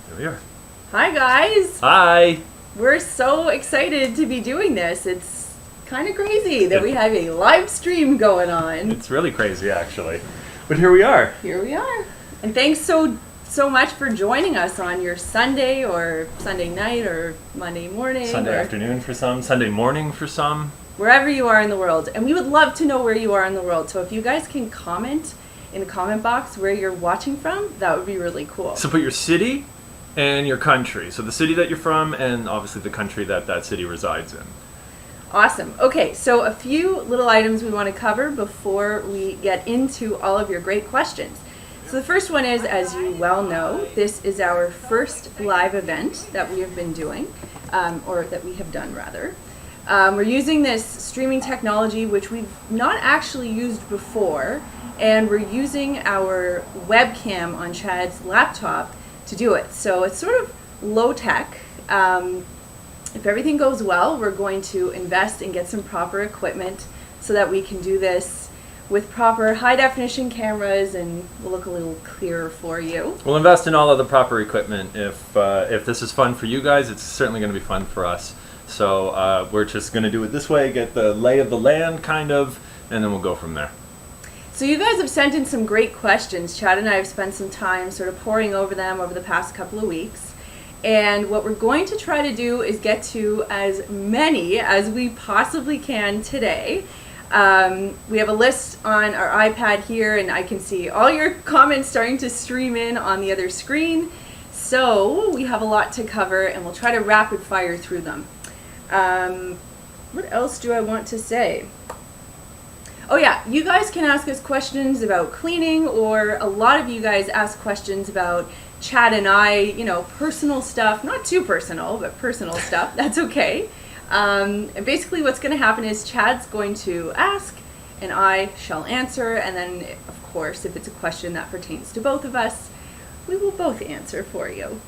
Here we are. Hi guys! Hi! We're so excited to be doing this. It's kind of crazy that we have a live stream going on. It's really crazy, actually. But here we are. Here we are. And thanks so much for joining us on your Sunday or Sunday night or Monday morning. Sunday afternoon for some, Sunday morning for some. Wherever you are in the world. And we would love to know where you are in the world. So if you guys can comment in the comment box where you're watching from, that would be really cool. So put your city and your country. So the city that you're from and obviously the country that that city resides in. Awesome. Okay, so a few little items we want to cover before we get into all of your great questions. So the first one is, as you well know, this is our first live event that we have been doing, or that we have done rather. We're using this streaming technology which we've not actually used before, and we're using our webcam on Chad's laptop to do it. So it's sort of low tech. If everything goes well, we're going to invest and get some proper equipment so that we can do this with proper high definition cameras and we'll look a little clearer for you. We'll invest in all of the proper equipment. If this is fun for you guys, it's certainly going to be fun for us. So we're just going to do it this way, get the lay of the land kind of, and then we'll go from there. So you guys have sent in some great questions. Chad and I have spent some time sort of poring over them over the past couple of weeks. And what we're going to try to do is get to as many as we possibly can today. We have a list on our iPad here, and I can see all your comments starting to stream in on the other screen. So we have a lot to cover, and we'll try to rapid fire through them. What else do I want to say? Oh yeah, you guys can ask us questions about cleaning, or a lot of you guys ask questions about Chad and I, you know, personal stuff, not too personal, but personal stuff. That's okay. And basically what's going to happen is Chad's going to ask and I shall answer, and then of course if it's a question that pertains to both of us, we will both answer for you.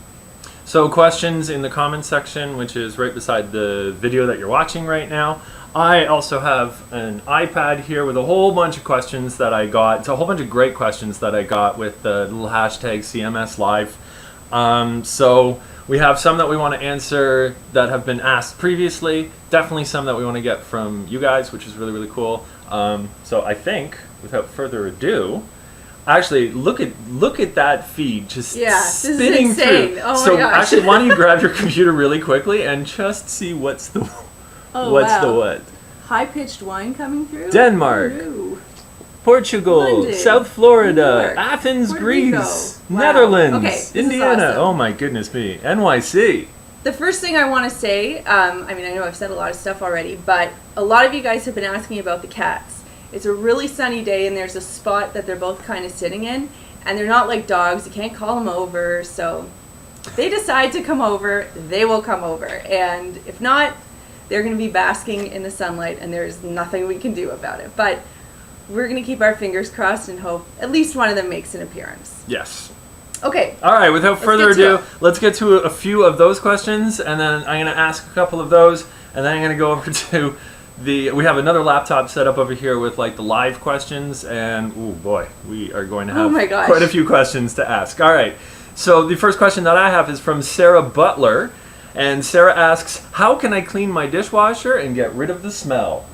So questions in the comments section, which is right beside the video that you're watching right now. I also have an iPad here with a whole bunch of questions that I got. It's a whole bunch of great questions that I got with the little hashtag CMS Live. So we have some that we want to answer that have been asked previously. Definitely some that we want to get from you guys, which is really, really cool. So I think, without further ado, actually, look at that feed just spinning through. Oh so my gosh. actually, why don't you grab your computer really quickly and just see what's the what? High-pitched whine coming through? Denmark, Ooh. Portugal, London, South Florida, New York, Athens, Puerto Greece, Rico. Wow. Netherlands, Okay, this is Indiana. awesome. Oh my goodness me, NYC. The first thing I want to say, I mean, I know I've said a lot of stuff already, but a lot of you guys have been asking about the cats. It's a really sunny day and there's a spot that they're both kind of sitting in, and they're not like dogs. You can't call them over, so if they decide to come over, they will come over. And if not, they're going to be basking in the sunlight and there's nothing we can do about it. But we're going to keep our fingers crossed and hope at least one of them makes an appearance. Yes. Okay. All right, without further ado, let's get to a few of those questions, and then I'm going to ask a couple of those, and then I'm going to go over to we have another laptop set up over here with like the live questions, and oh boy, we are going to have quite a few questions to ask. All right, so the first question that I have is from Sarah Butler, and Sarah asks, how can I clean my dishwasher and get rid of the smell?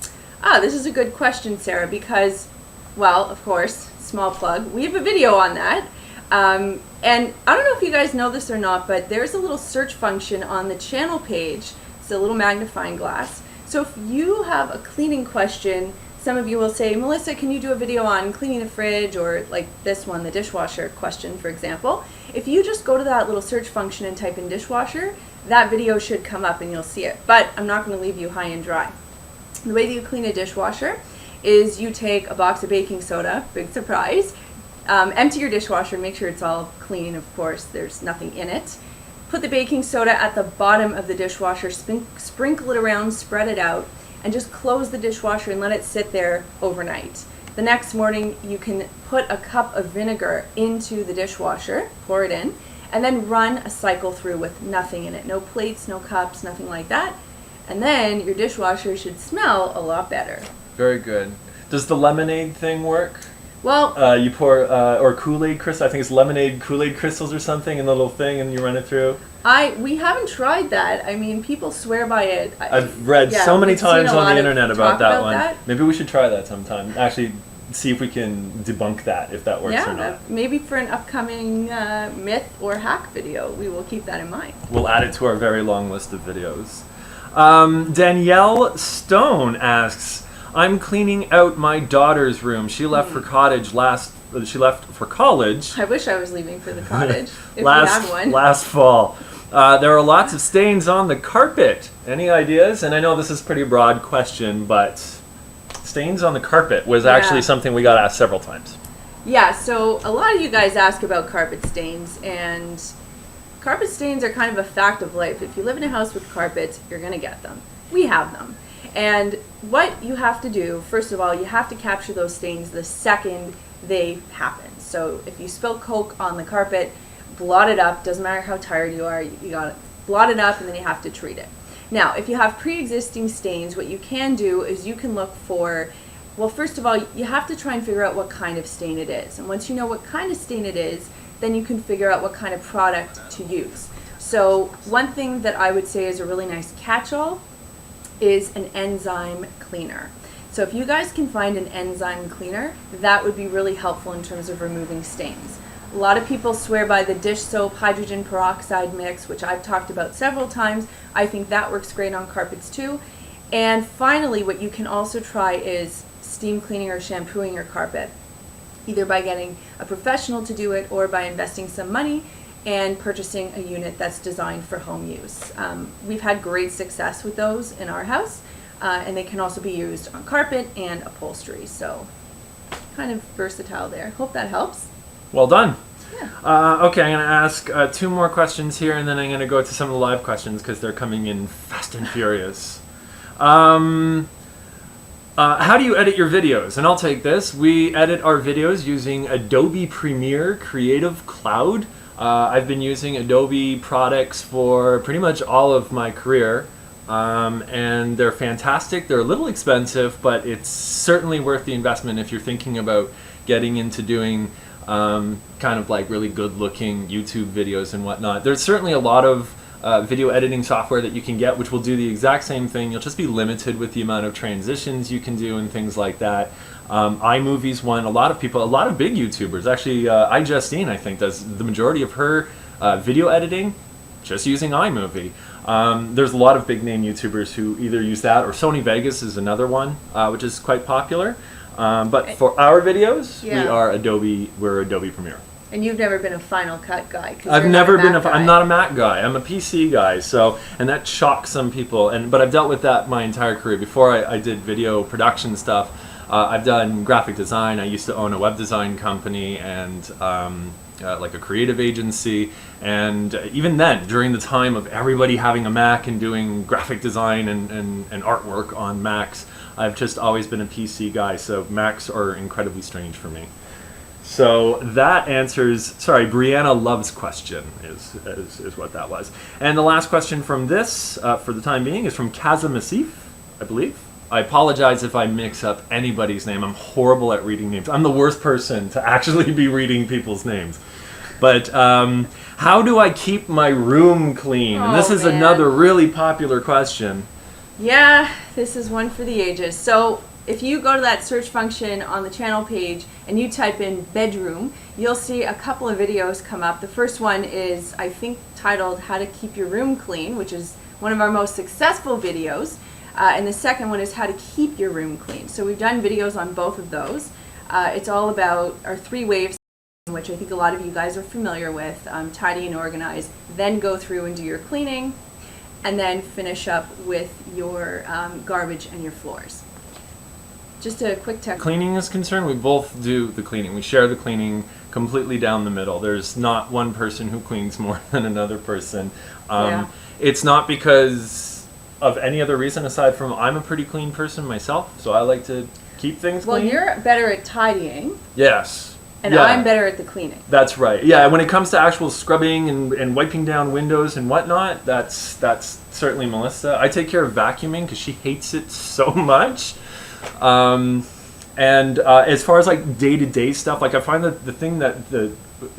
This is a good question, Sarah, because, well, of course, small plug, we have a video on that. And I don't know if you guys know this or not, but there's a little search function on the channel page. It's a little magnifying glass. So if you have a cleaning question, some of you will say, Melissa, can you do a video on cleaning the fridge, or like this one, the dishwasher question, for example. If you just go to that little search function and type in dishwasher, that video should come up and you'll see it. But I'm not going to leave you high and dry. The way that you clean a dishwasher is you take a box of baking soda, big surprise, empty your dishwasher, make sure it's all clean, of course, there's nothing in it. Put the baking soda at the bottom of the dishwasher, sprinkle it around, spread it out, and just close the dishwasher and let it sit there overnight. The next morning you can put a cup of vinegar into the dishwasher, pour it in, and then run a cycle through with nothing in it. No plates, no cups, nothing like that. And then your dishwasher should smell a lot better. Very good. Does the lemonade thing work? Well, You pour or Kool-Aid crystal. I think it's lemonade Kool-Aid crystals or something in the little thing, and you run it through. we haven't tried that. I mean, people swear by it. I've read Yeah, so many we've seen times a on lot the of internet talk about that about one. that. Maybe we should try that sometime. Actually, see if we can debunk that, if that works Yeah, or not. maybe for an upcoming myth or hack video, we will keep that in mind. We'll add it to our very long list of videos. Danielle Stone asks, I'm cleaning out my daughter's room. She left for college I wish I was leaving for the cottage if we had one. last fall. There are lots of stains on the carpet. Any ideas? And I know this is a pretty broad question, but stains on the carpet was actually something we got asked several times. Yeah, so a lot of you guys ask about carpet stains, and carpet stains are kind of a fact of life. If you live in a house with carpets, you're going to get them. We have them. And what you have to do, first of all, you have to capture those stains the second they happen. So if you spill Coke on the carpet, blot it up. Doesn't matter how tired you are, you got to blot it up, and then you have to treat it. Now, if you have pre-existing stains, what you can do is you can look for, well, first of all, you have to try and figure out what kind of stain it is. And once you know what kind of stain it is, then you can figure out what kind of product to use. So one thing that I would say is a really nice catch-all is an enzyme cleaner. So if you guys can find an enzyme cleaner, that would be really helpful in terms of removing stains. A lot of people swear by the dish soap hydrogen peroxide mix, which I've talked about several times. I think that works great on carpets too. And finally, what you can also try is steam cleaning or shampooing your carpet, either by getting a professional to do it or by investing some money and purchasing a unit that's designed for home use. We've had great success with those in our house, and they can also be used on carpet and upholstery. So kind of versatile there. Hope that helps. Well done. Yeah. Okay, I'm going to ask 2 more questions here, and then I'm going to go to some of the live questions because they're coming in fast and furious. How do you edit your videos? And I'll take this. We edit our videos using Adobe Premiere Creative Cloud. I've been using Adobe products for pretty much all of my career, and they're fantastic. They're a little expensive, but it's certainly worth the investment if you're thinking about getting into doing kind of like really good looking YouTube videos and whatnot. There's certainly a lot of video editing software that you can get which will do the exact same thing. You'll just be limited with the amount of transitions you can do and things like that. iMovie's one. A lot of big YouTubers, actually iJustine I think does the majority of her video editing just using iMovie. There's a lot of big name YouTubers who either use that, or Sony Vegas is another one which is quite popular. But for our videos, we're Adobe Premiere. And you've never been a Final Cut guy. 'Cause I've you're never not a been Mac guy. I'm not a Mac guy. I'm a PC guy. So, and that shocks some people. But I've dealt with that my entire career. Before I did video production stuff, I've done graphic design. I used to own a web design company and like a creative agency. And even then, during the time of everybody having a Mac and doing graphic design and artwork on Macs, I've just always been a PC guy. So Macs are incredibly strange for me. So that answers, sorry, Brianna Love's question is what that was. And the last question from this, for the time being, is from Kaza Masif, I believe. I apologize if I mix up anybody's name. I'm horrible at reading names. I'm the worst person to actually be reading people's names. But how do I keep my room clean? And this is another really popular question. Yeah, this is one for the ages. So if you go to that search function on the channel page and you type in bedroom, you'll see a couple of videos come up. The first one is, I think, titled How to Keep Your Room Clean, which is one of our most successful videos. And the second one is How to Keep Your Room Clean. So we've done videos on both of those. It's all about our 3 waves, which I think a lot of you guys are familiar with. Tidy and organize, then go through and do your cleaning, and then finish up with your garbage and your floors. Just a quick tech. Cleaning is concerned, we both do the cleaning. We share the cleaning completely down the middle. There's not one person who cleans more than another person. It's not because of any other reason aside from I'm a pretty clean person myself, so I like to keep things clean. Well, you're better at tidying. Yes. And I'm better at the cleaning. That's right. Yeah, when it comes to actual scrubbing and wiping down windows and whatnot, that's certainly Melissa. I take care of vacuuming because she hates it so much. And as far as like day-to-day stuff, like I find that the thing that the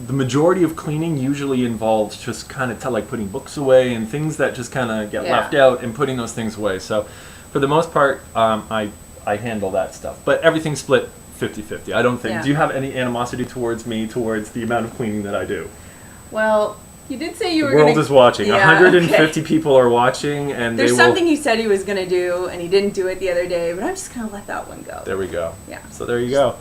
majority of cleaning usually involves just kind of like putting books away and things that just kind of get left out and putting those things away. So for the most part, I handle that stuff. But everything's split 50-50. I don't think. Yeah. Do you have any animosity towards me, towards the amount of cleaning that I do? Well, you did say you were The going world is watching. Yeah, 150 people are watching, and There's they will... something he said he was going to do, and he didn't do it the other day, but I'm just going to let that one go. There we go. Yeah. So there you go.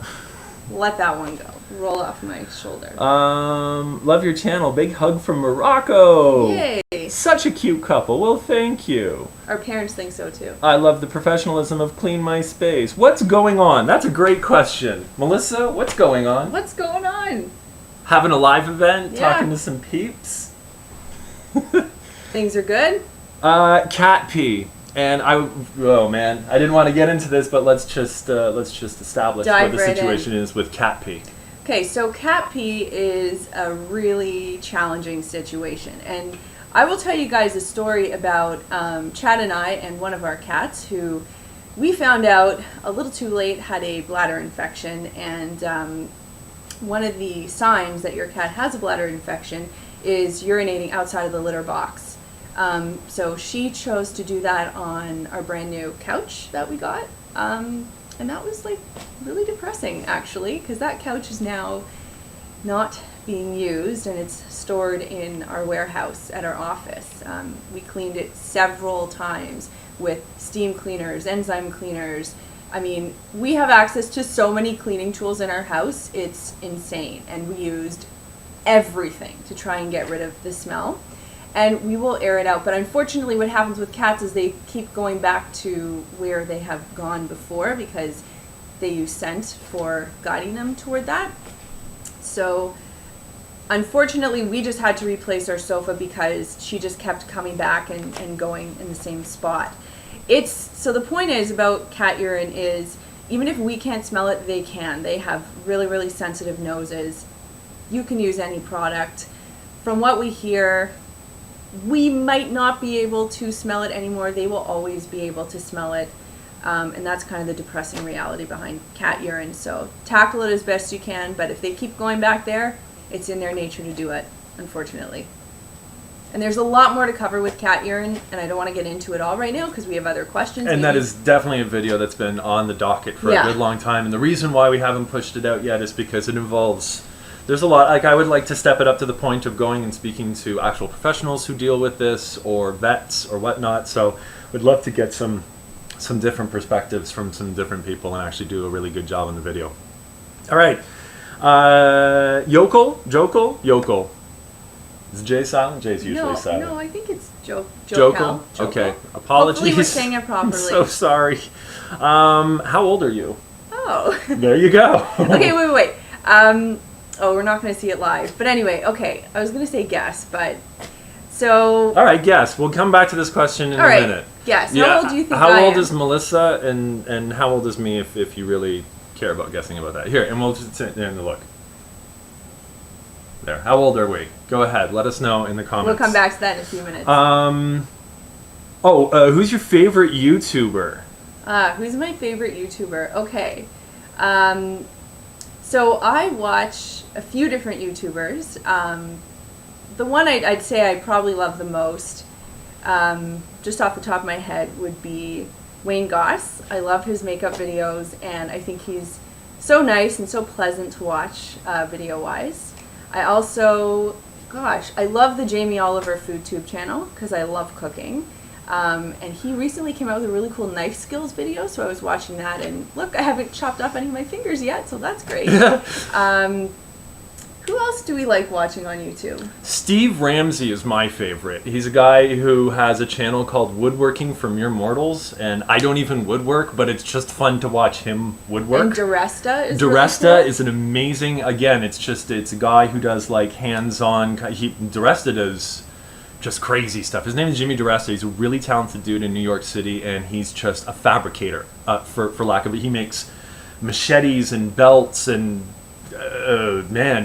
Let that one go. Roll off my shoulder. Love your channel. Big hug from Morocco. Yay. Such a cute couple. Well, thank you. Our parents think so too. I love the professionalism of Clean My Space. What's going on? That's a great question. Melissa, what's going on? What's going on? Having a live event, Yeah. talking to some peeps. Things are good? Cat pee. And oh man, I didn't want to get into this, but let's just establish Dive what the right situation is with cat pee. Okay, so cat pee is a really challenging situation. And I will tell you guys a story about Chad and I and one of our cats who we found out a little too late had a bladder infection. And one of the signs that your cat has a bladder infection is urinating outside of the litter box. So she chose to do that on our brand new couch that we got. And that was like really depressing actually, because that couch is now not being used and it's stored in our warehouse at our office. We cleaned it several times with steam cleaners, enzyme cleaners. I mean, we have access to so many cleaning tools in our house, it's insane. And we used everything to try and get rid of the smell. And we will air it out. But unfortunately what happens with cats is they keep going back to where they have gone before because they use scent for guiding them toward that. So unfortunately we just had to replace our sofa because she just kept coming back and going in the same spot. So the point is about cat urine is even if we can't smell it, they can. They have really, really sensitive noses. You can use any product. From what we hear, we might not be able to smell it anymore. They will always be able to smell it. And that's kind of the depressing reality behind cat urine. So tackle it as best you can, but if they keep going back there, it's in their nature to do it, unfortunately. And there's a lot more to cover with cat urine, and I don't want to get into it all right now because we have other questions. And that is definitely a video that's been on the docket for a good long time. And the reason why we haven't pushed it out yet is because it involves... There's a lot, like I would like to step it up to the point of going and speaking to actual professionals who deal with this or vets or whatnot. So we'd love to get some different perspectives from some different people and actually do a really good job on the video. All right. Yokel. Is J silent? J's usually silent. No, I think it's Jokel? Okay. Apologies. Hopefully we're saying it properly. I'm so sorry. How old are you? Oh. There you go. Okay, wait. Oh, we're not going to see it live. But anyway, okay. I was going to say guess, but... So... All right, guess. We'll come back to this question in a minute. Guess. Yeah, how old do you think how I old am? is Melissa and how old is me if you really care about guessing about that? Here, and we'll just sit there and look. There. How old are we? Go ahead. Let us know in the comments. We'll come back to that in a few minutes. Who's your favorite YouTuber? Who's my favorite YouTuber? Okay. So I watch a few different YouTubers. The one I'd say I probably love the most, just off the top of my head, would be Wayne Goss. I love his makeup videos, and I think he's so nice and so pleasant to watch video-wise. I also, I love the Jamie Oliver FoodTube channel because I love cooking. And he recently came out with a really cool knife skills video, so I was watching that, and look, I haven't chopped off any of my fingers yet, so that's great. Who else do we like watching on YouTube? Steve Ramsey is my favorite. He's a guy who has a channel called Woodworking for Mere Mortals, and I don't even woodwork, but it's just fun to watch him woodwork. And Duresta is Duresta really cool. is an amazing, again, it's a guy who does like hands-on, Duresta does just crazy stuff. His name is Jimmy Duresta. He's a really talented dude in New York City, and he's just a fabricator, for lack of it. He makes machetes and belts and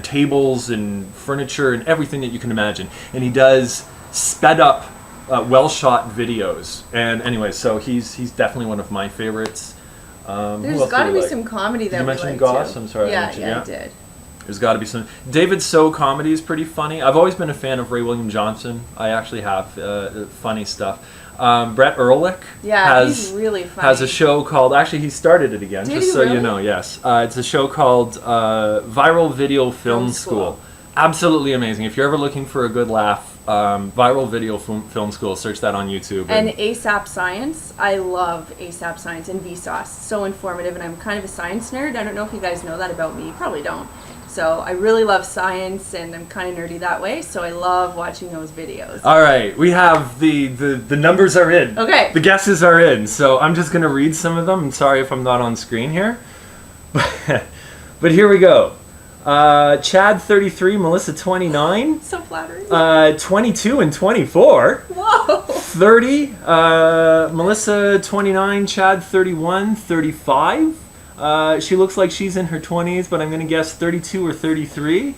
tables and furniture and everything that you can imagine. And he does sped up, well shot videos. And anyway, so he's definitely one of my favorites. Who There's else got do to we be like? some comedy that you we mention like Goss? too. I'm sorry, I Yeah, mentioned- yeah, yeah. I did. There's got to be some. David So comedy is pretty funny. I've always been a fan of Ray William Johnson. I actually have funny stuff. Brett Ehrlich Yeah, he's really funny. has a show called. Actually, he started it again. Did just he so you really? know, yes, it's a show called Viral Video Film School. Absolutely amazing. If you're ever looking for a good laugh, Viral Video Film School. Search that on YouTube. And ASAP Science. I love ASAP Science and Vsauce. So informative, and I'm kind of a science nerd. I don't know if you guys know that about me. You probably don't. So I really love science, and I'm kind of nerdy that way. So I love watching those videos. All right, we have the numbers are in. Okay. The guesses are in. So I'm just gonna read some of them. I'm sorry if I'm not on screen here, but here we go. Chad 33, Melissa 29, So flattering. 22 and 24. Whoa. 30, Melissa 29, Chad 31, 35. She looks like she's in her 20s, but I'm going to guess 32 or 33.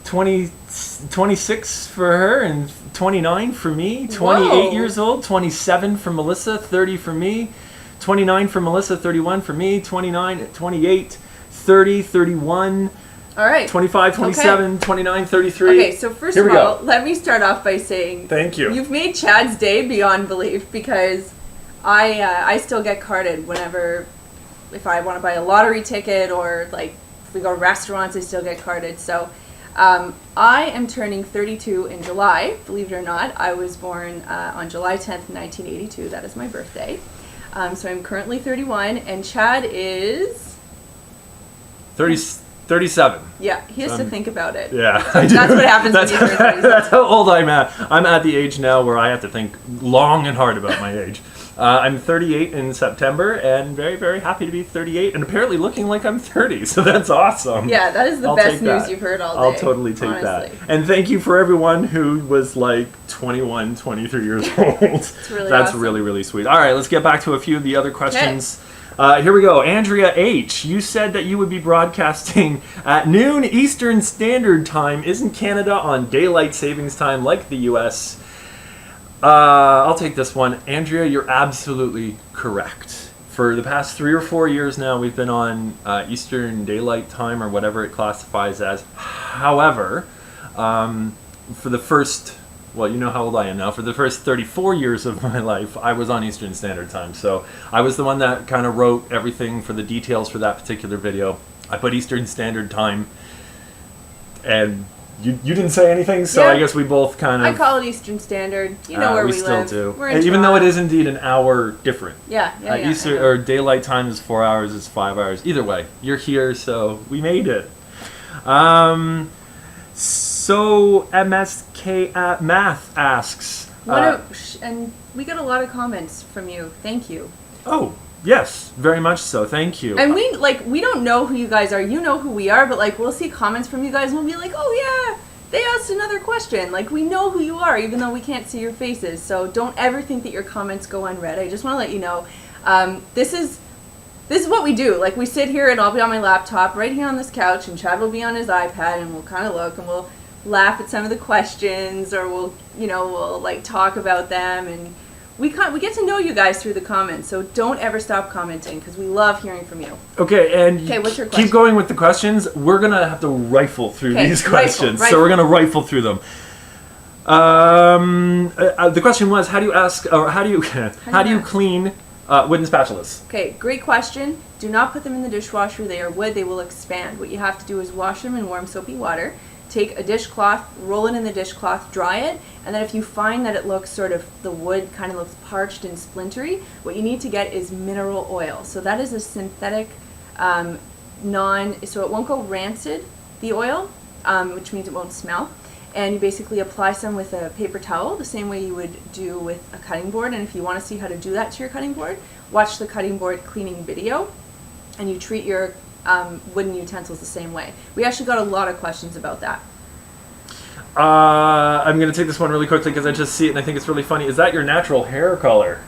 26 for her and 29 for me. 28 Whoa. years old, 27 for Melissa, 30 for me. 29 for Melissa, 31 for me. 29, 28, 30, 31. All right. 25, 27, 29, 33. Okay, so first Here of we all, go. let me start off by saying Thank you. You've made Chad's day beyond belief, because I still get carded whenever, if I want to buy a lottery ticket, or like if we go to restaurants, I still get carded. So I am turning 32 in July, believe it or not. I was born on July 10th, 1982. That is my birthday. So I'm currently 31, and Chad is... 37. Yeah, he has to think about it. Yeah, So that's what happens when you turn 37. That's how old I'm at. I'm at the age now where I have to think long and hard about my age. I'm 38 in September, and very, very happy to be 38, and apparently looking like I'm 30, so that's awesome. Yeah, that is the I'll best take news that. you've heard all day. I'll totally take honestly. that. And thank you for everyone who was like 21, 23 years old. It's really That's awesome. really, really sweet. All right, let's get back to a few of the other questions. Here we go. Andrea H., you said that you would be broadcasting at noon Eastern Standard Time. Isn't Canada on daylight savings time like the U.S.? I'll take this one. Andrea, you're absolutely correct. For the past 3 or 4 years now, we've been on Eastern Daylight Time, or whatever it classifies as. However, for the first... Well, you know how old I am now. For the first 34 years of my life, I was on Eastern Standard Time. So I was the one that kind of wrote everything for the details for that particular video. I put Eastern Standard Time, and you didn't say anything, so Yeah. I guess we both kind of... I call it Eastern Standard. You know where we still live. do. We're in Even though it Toronto. is indeed an hour different. Yeah, yeah, yeah. Eastern, I know. or daylight time is 4 hours, is 5 hours. Either way, you're here, so we made it. So MSK at Math asks. And we got a lot of comments from you. Thank you. Oh, yes, very much so. Thank you. And we don't know who you guys are. You know who we are, but like we'll see comments from you guys and we'll be like, oh yeah, they asked another question. Like we know who you are, even though we can't see your faces. So don't ever think that your comments go unread. I just want to let you know, this is what we do. Like we sit here and I'll be on my laptop right here on this couch, and Chad will be on his iPad, and we'll kind of look and we'll laugh at some of the questions, or we'll like talk about them, and we get to know you guys through the comments. So don't ever stop commenting, because we love hearing from you. Okay, and what's your question? keep going with the questions. We're gonna have to rifle through these questions, rifle. so we're gonna rifle through them. The question was, how do you clean wooden spatulas? Okay, great question. Do not put them in the dishwasher. They are wood. They will expand. What you have to do is wash them in warm soapy water. Take a dishcloth, roll it in the dishcloth, dry it, and then if you find that it looks sort of, the wood kind of looks parched and splintery, what you need to get is mineral oil. So that is a synthetic, so it won't go rancid, the oil, which means it won't smell. And you basically apply some with a paper towel, the same way you would do with a cutting board. And if you want to see how to do that to your cutting board, watch the cutting board cleaning video, and you treat your wooden utensils the same way. We actually got a lot of questions about that. I'm going to take this one really quickly because I just see it and I think it's really funny. Is that your natural hair color?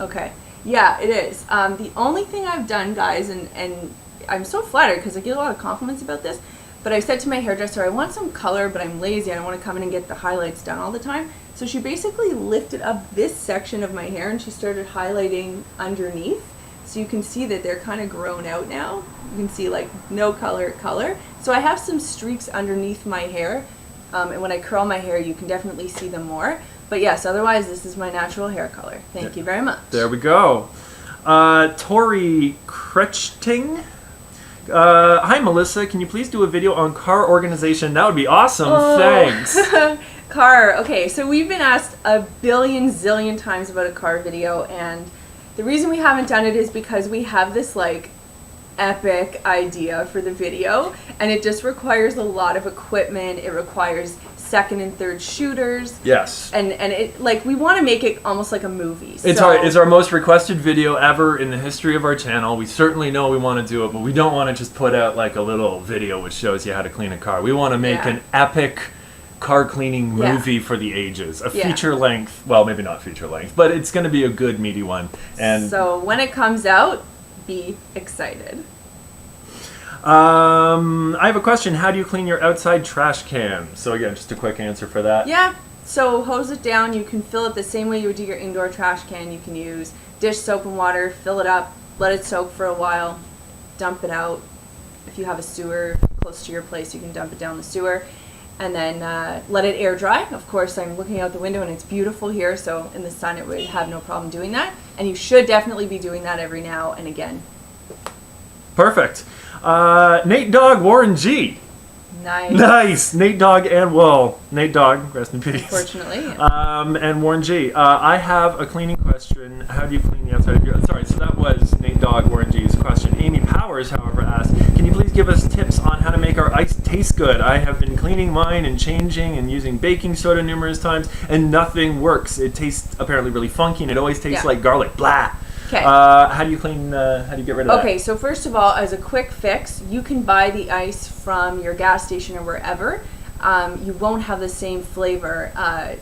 Okay. Yeah, it is. The only thing I've done, guys, and I'm so flattered because I get a lot of compliments about this, but I said to my hairdresser, I want some color, but I'm lazy. I don't want to come in and get the highlights done all the time. So she basically lifted up this section of my hair and she started highlighting underneath. So you can see that they're kind of grown out now. You can see like no color. So I have some streaks underneath my hair. And when I curl my hair, you can definitely see them more. But yes, otherwise, this is my natural hair color. Thank you very much. There we go. Tori Kretchting. Hi, Melissa. Can you please do a video on car organization? That would be awesome. Oh. Thanks. Car. Okay, so we've been asked a billion zillion times about a car video, and the reason we haven't done it is because we have this like epic idea for the video, and it just requires a lot of equipment. It requires second and third shooters. Yes. And it like we want to make it almost like a movie. It's our most requested video ever in the history of our channel. We certainly know we want to do it, but we don't want to just put out like a little video which shows you how to clean a car. We want to make an epic car cleaning movie for the ages. A feature length, well, maybe not feature length, but it's going to be a good meaty one. And so when it comes out, be excited. I have a question. How do you clean your outside trash can? So again, just a quick answer for that. Yeah, so hose it down. You can fill it the same way you would do your indoor trash can. You can use dish soap and water, fill it up, let it soak for a while, dump it out. If you have a sewer close to your place, you can dump it down the sewer. And then let it air dry. Of course, I'm looking out the window and it's beautiful here, so in the sun it would have no problem doing that. And you should definitely be doing that every now and again. Perfect. Nate Dogg, Warren G. Nice. Nate Dogg Nate Dogg, rest in peace. Unfortunately. And Warren G. I have a cleaning question. How do you clean the outside of your... Sorry, so that was Nate Dogg, Warren G's question. Amy Powers, however, asked, can you please give us tips on how to make our ice taste good? I have been cleaning mine and changing and using baking soda numerous times, and nothing works. It tastes apparently really funky, and it always tastes like garlic. Blah. Okay. How do you clean? How do you get rid of that? Okay, so first of all, as a quick fix, you can buy the ice from your gas station or wherever. You won't have the same flavor,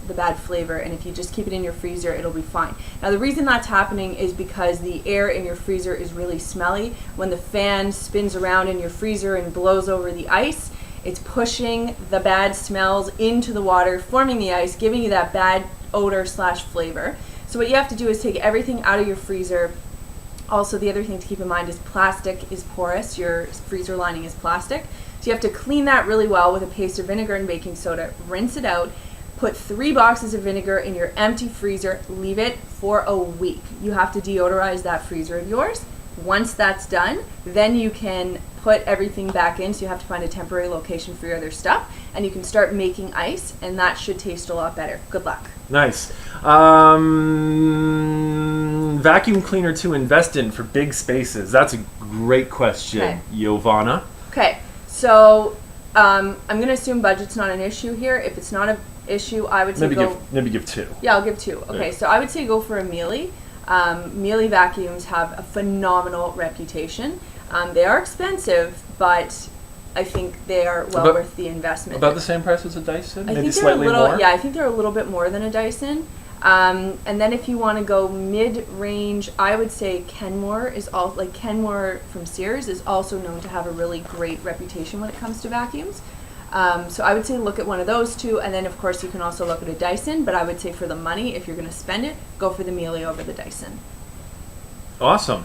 the bad flavor, and if you just keep it in your freezer, it'll be fine. Now, the reason that's happening is because the air in your freezer is really smelly. When the fan spins around in your freezer and blows over the ice, it's pushing the bad smells into the water, forming the ice, giving you that bad odor / flavor. So what you have to do is take everything out of your freezer. Also, the other thing to keep in mind is plastic is porous. Your freezer lining is plastic. So you have to clean that really well with a paste of vinegar and baking soda. Rinse it out. Put 3 boxes of vinegar in your empty freezer. Leave it for a week. You have to deodorize that freezer of yours. Once that's done, then you can put everything back in. So you have to find a temporary location for your other stuff. And you can start making ice, and that should taste a lot better. Good luck. Nice. Vacuum cleaner to invest in for big spaces. That's a great question, Giovanna. Okay, so I'm going to assume budget's not an issue here. If it's not an issue, I would say maybe give 2. Yeah, I'll give 2. Okay, so I would say go for a Mealy. Mealy vacuums have a phenomenal reputation. They are expensive, but I think they are well worth the investment. About the same price as a Dyson? I Maybe think slightly more? Yeah, I think they're a little bit more than a Dyson. And then if you want to go mid-range, I would say Kenmore Kenmore from Sears is also known to have a really great reputation when it comes to vacuums. So I would say look at one of those 2, and then of course you can also look at a Dyson, but I would say for the money, if you're going to spend it, go for the Mealy over the Dyson. Awesome.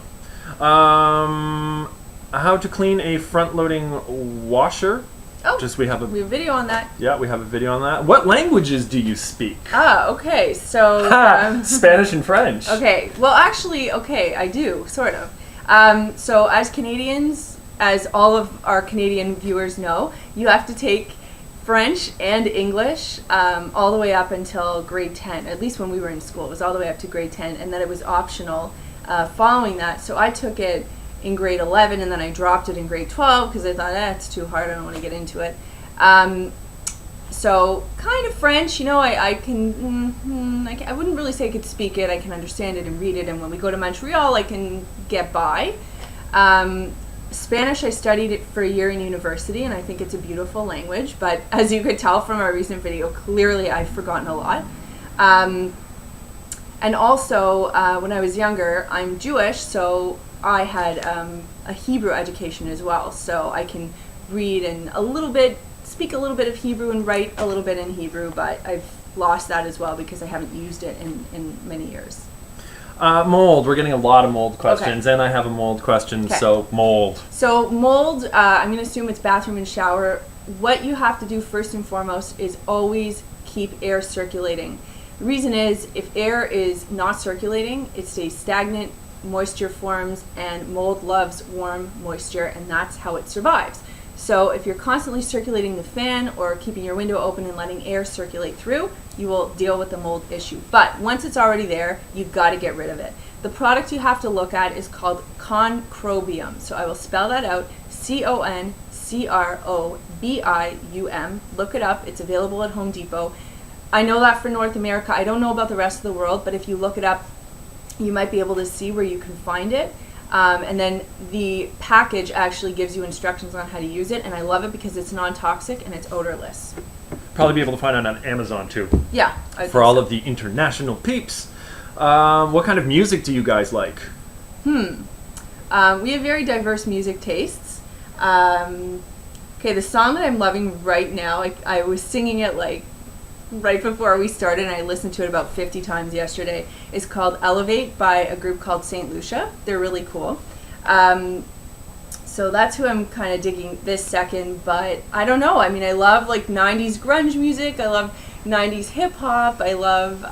How to clean a front-loading washer? Oh, we have a video on that. Yeah, we have a video on that. What languages do you speak? Okay, so Spanish and French. Okay, well actually, I do sort of. So as Canadians, as all of our Canadian viewers know, you have to take French and English all the way up until grade 10. At least when we were in school, it was all the way up to grade 10, and then it was optional following that. So I took it in grade 11, and then I dropped it in grade 12 because I thought that's too hard. I don't want to get into it. So kind of French, I wouldn't really say I could speak it. I can understand it and read it, and when we go to Montreal, I can get by. Spanish, I studied it for a year in university, and I think it's a beautiful language, but as you could tell from our recent video, clearly I've forgotten a lot. And also, when I was younger, I'm Jewish, so I had a Hebrew education as well, so I can read and speak a little bit of Hebrew and write a little bit in Hebrew, but I've lost that as well because I haven't used it in many years. Mold. We're getting a lot of mold questions, and I have a mold question, so mold. So mold, I'm going to assume it's bathroom and shower. What you have to do first and foremost is always keep air circulating. The reason is, if air is not circulating, it stays stagnant, moisture forms, and mold loves warm moisture, and that's how it survives. So if you're constantly circulating the fan or keeping your window open and letting air circulate through, you will deal with the mold issue. But once it's already there, you've got to get rid of it. The product you have to look at is called Concrobium. So I will spell that out, Concrobium. Look it up. It's available at Home Depot. I know that for North America. I don't know about the rest of the world, but if you look it up, you might be able to see where you can find it. And then the package actually gives you instructions on how to use it, and I love it because it's non-toxic and it's odorless. Probably be able to find it on Amazon too. Yeah. For all of the international peeps. What kind of music do you guys like? We have very diverse music tastes. Okay, the song that I'm loving right now, I was singing it like right before we started, and I listened to it about 50 times yesterday, is called Elevate by a group called St. Lucia. They're really cool. So that's who I'm kind of digging this second, but I don't know. I mean, I love like 90s grunge music. I love 90s hip hop. I love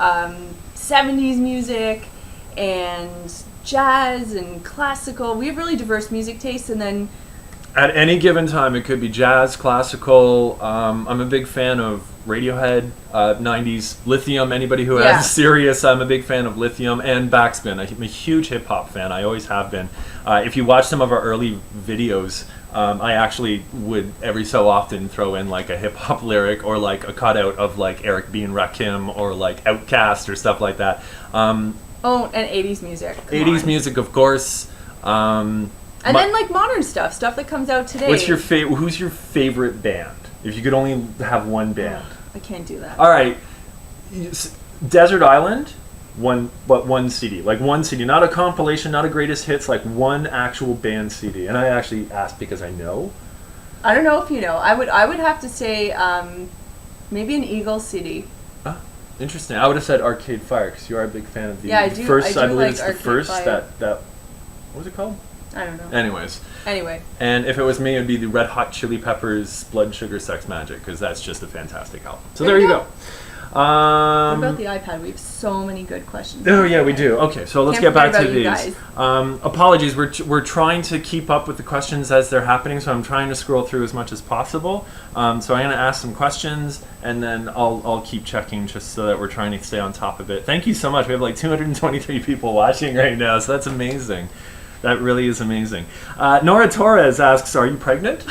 70s music and jazz and classical. We have really diverse music tastes, and then at any given time, it could be jazz, classical. I'm a big fan of Radiohead, 90s, Lithium. Anybody who has Sirius, I'm a big fan of Lithium, and Backspin. I'm a huge hip hop fan. I always have been. If you watch some of our early videos, I actually would every so often throw in like a hip hop lyric or like a cutout of like Eric B. and Rakim or like Outkast or stuff like that. And 80s music. 80s music, of course. And then like modern stuff that comes out today. What's your who's your favorite band? If you could only have one band. I can't do that. All right. Desert Island, one CD. Like one CD, not a compilation, not a greatest hits, like one actual band CD. And I actually asked because I know. I don't know if you know. I would have to say maybe an Eagles CD. Interesting. I would have said Arcade Fire because you are a big fan of the first. I believe like it's the Arcade first Fire. that what was it called? I don't know. Anyway. And if it was me, it would be the Red Hot Chili Peppers' Blood Sugar Sex Magic, because that's just a fantastic album. So there you go. What about the iPad? We have so many good questions. Oh yeah, we do. Okay, so let's get back to these. Guys. Apologies, we're trying to keep up with the questions as they're happening, so I'm trying to scroll through as much as possible. So I'm going to ask some questions, and then I'll keep checking just so that we're trying to stay on top of it. Thank you so much. We have like 223 people watching right now, so that's amazing. That really is amazing. Nora Torres asks, are you pregnant?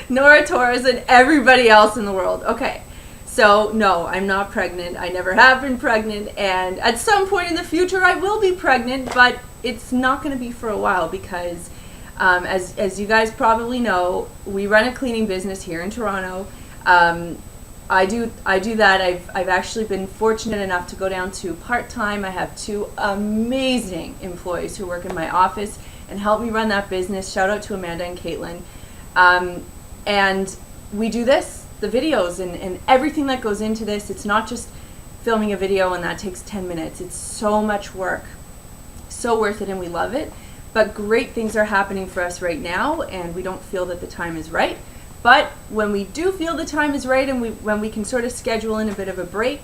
Nora Torres and everybody else in the world. Okay, so no, I'm not pregnant. I never have been pregnant, and at some point in the future I will be pregnant, but it's not going to be for a while because as you guys probably know, we run a cleaning business here in Toronto. I do that. I've actually been fortunate enough to go down to part-time. I have 2 amazing employees who work in my office and help me run that business. Shout out to Amanda and Caitlin. And we do this, the videos and everything that goes into this. It's not just filming a video and that takes 10 minutes. It's so much work. So worth it, and we love it. But great things are happening for us right now, and we don't feel that the time is right. But when we do feel the time is right, and when we can sort of schedule in a bit of a break,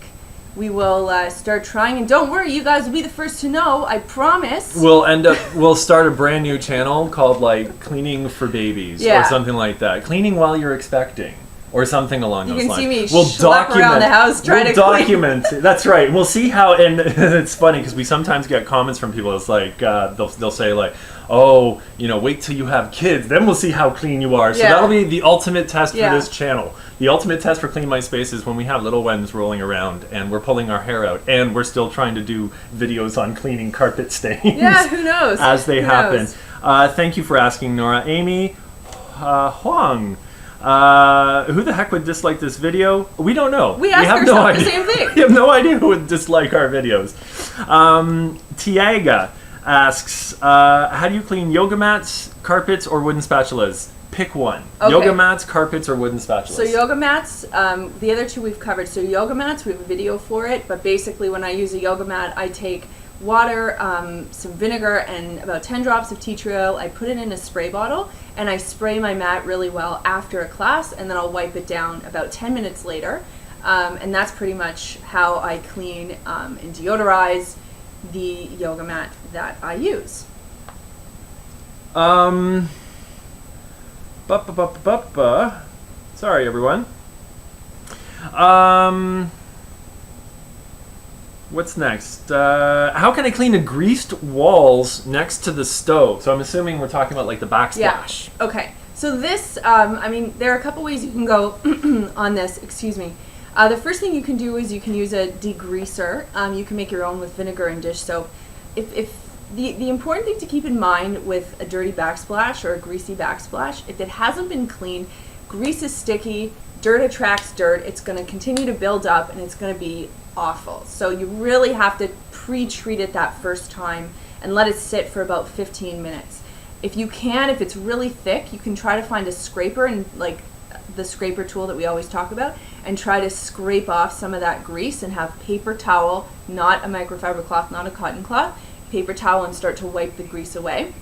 we will start trying. And don't worry, you guys will be the first to know, I promise. We'll start a brand new channel called like Cleaning for Babies or something like that. Cleaning while you're expecting. Or something along those lines. You can see me schlep around the house trying to document. That's right. We'll see how, and it's funny because we sometimes get comments from people. It's like they'll say like, "Oh, wait till you have kids, then we'll see how clean you are." So that'll be the ultimate test for this channel. The ultimate test for Clean My Space is when we have little ones rolling around and we're pulling our hair out and we're still trying to do videos on cleaning carpet stains. Yeah, who knows? As they happen. Thank you for asking, Nora. Amy Huang. Who the heck would dislike this video? We don't know. We ask ourselves the same thing. We have no idea who would dislike our videos. Tiaga asks, how do you clean yoga mats, carpets, or wooden spatulas? Pick one. Okay. Yoga mats, carpets, or wooden spatulas? So yoga mats, the other two we've covered. So yoga mats, we have a video for it, but basically when I use a yoga mat, I take water, some vinegar, and about 10 drops of tea tree oil. I put it in a spray bottle, and I spray my mat really well after a class, and then I'll wipe it down about 10 minutes later. And that's pretty much how I clean and deodorize the yoga mat that I use. Sorry, everyone. What's next? How can I clean the greased walls next to the stove? So I'm assuming we're talking about like the backsplash. Yeah. Okay. So this, I mean, there are a couple ways you can go on this. Excuse me. The first thing you can do is you can use a degreaser. You can make your own with vinegar and dish soap. If the important thing to keep in mind with a dirty backsplash or a greasy backsplash, if it hasn't been cleaned, grease is sticky, dirt attracts dirt, it's going to continue to build up and it's going to be awful. So you really have to pre-treat it that first time and let it sit for about 15 minutes. If you can, if it's really thick, you can try to find a scraper and like the scraper tool that we always talk about and try to scrape off some of that grease and have paper towel, not a microfiber cloth, not a cotton cloth, paper towel, and start to wipe the grease away.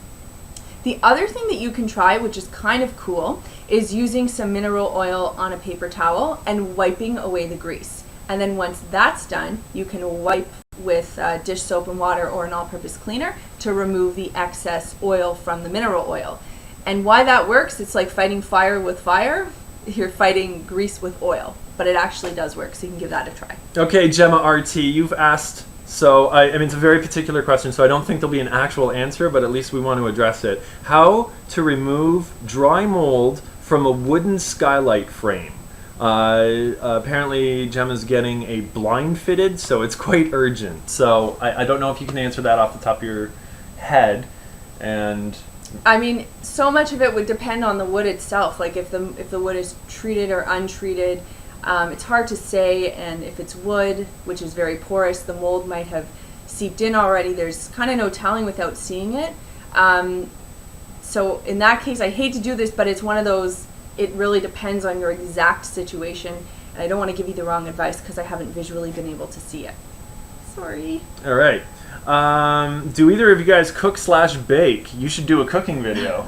The other thing that you can try, which is kind of cool, is using some mineral oil on a paper towel and wiping away the grease. And then once that's done, you can wipe with dish soap and water or an all-purpose cleaner to remove the excess oil from the mineral oil. And why that works, it's like fighting fire with fire. You're fighting grease with oil, but it actually does work, so you can give that a try. Okay, Gemma RT, you've asked, so I mean, it's a very particular question, so I don't think there'll be an actual answer, but at least we want to address it. How to remove dry mold from a wooden skylight frame? Apparently Gemma's getting a blind fitted, so it's quite urgent. So I don't know if you can answer that off the top of your head. And I mean, so much of it would depend on the wood itself. Like if the wood is treated or untreated, it's hard to say. And if it's wood, which is very porous, the mold might have seeped in already. There's kind of no telling without seeing it. So in that case, I hate to do this, but it's one of those, it really depends on your exact situation. And I don't want to give you the wrong advice because I haven't visually been able to see it. Sorry. All right. Do either of you guys cook/bake? You should do a cooking video.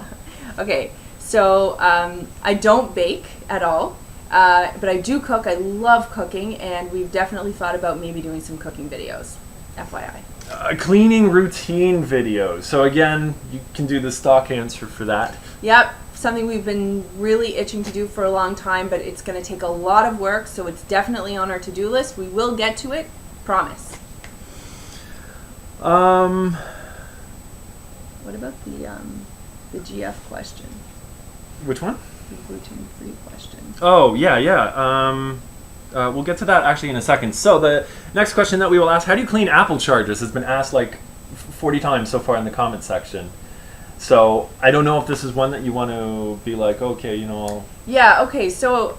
Okay, so I don't bake at all, but I do cook. I love cooking, and we've definitely thought about maybe doing some cooking videos, FYI. Cleaning routine videos. So again, you can do the stock answer for that. Yep, something we've been really itching to do for a long time, but it's going to take a lot of work, so it's definitely on our to-do list. We will get to it, promise. What about the GF question? Which one? The gluten-free question. Oh, yeah. We'll get to that actually in a second. So the next question that we will ask, how do you clean apple chargers, has been asked like 40 times so far in the comment section. So I don't know if this is one that you want to be like, okay, you know. Yeah, okay, so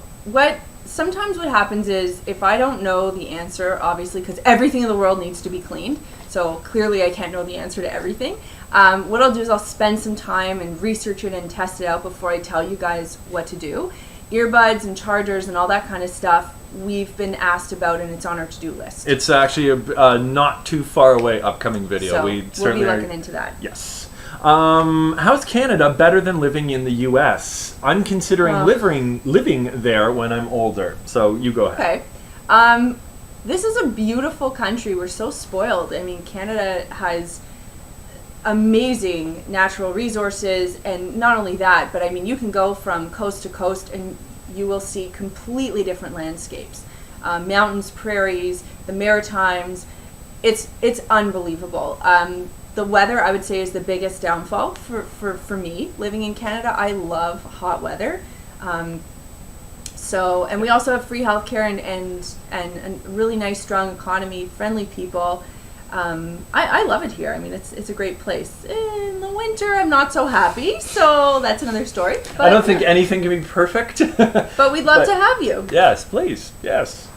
sometimes what happens is if I don't know the answer, obviously, because everything in the world needs to be cleaned, so clearly I can't know the answer to everything. What I'll do is I'll spend some time and research it and test it out before I tell you guys what to do. Earbuds and chargers and all that kind of stuff we've been asked about, and it's on our to-do list. It's actually a not too far away upcoming video. So we'll be looking into that. Yes. How's Canada better than living in the U.S.? I'm considering living there when I'm older. So you go ahead. Okay. This is a beautiful country. We're so spoiled. I mean, Canada has amazing natural resources, and not only that, but I mean, you can go from coast to coast and you will see completely different landscapes. Mountains, prairies, the Maritimes. It's unbelievable. The weather, I would say, is the biggest downfall for me living in Canada. I love hot weather. And we also have free healthcare and a really nice, strong economy, friendly people. I love it here. I mean, it's a great place. In the winter, I'm not so happy, so that's another story. But, I don't think anything can be perfect. But we'd love to have you. Yes, please. Yes.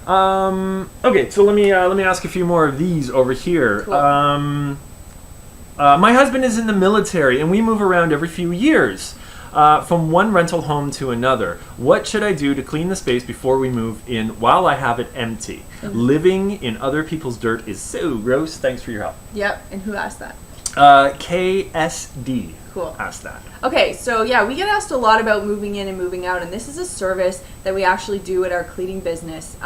Okay, so let me ask a few more of these over here. Cool. My husband is in the military, and we move around every few years from one rental home to another. What should I do to clean the space before we move in while I have it empty? Living in other people's dirt is so gross. Thanks for your help. Yep. And who asked that? KSD Cool. asked that. Okay, so yeah, we get asked a lot about moving in and moving out, and this is a service that we actually do at our cleaning business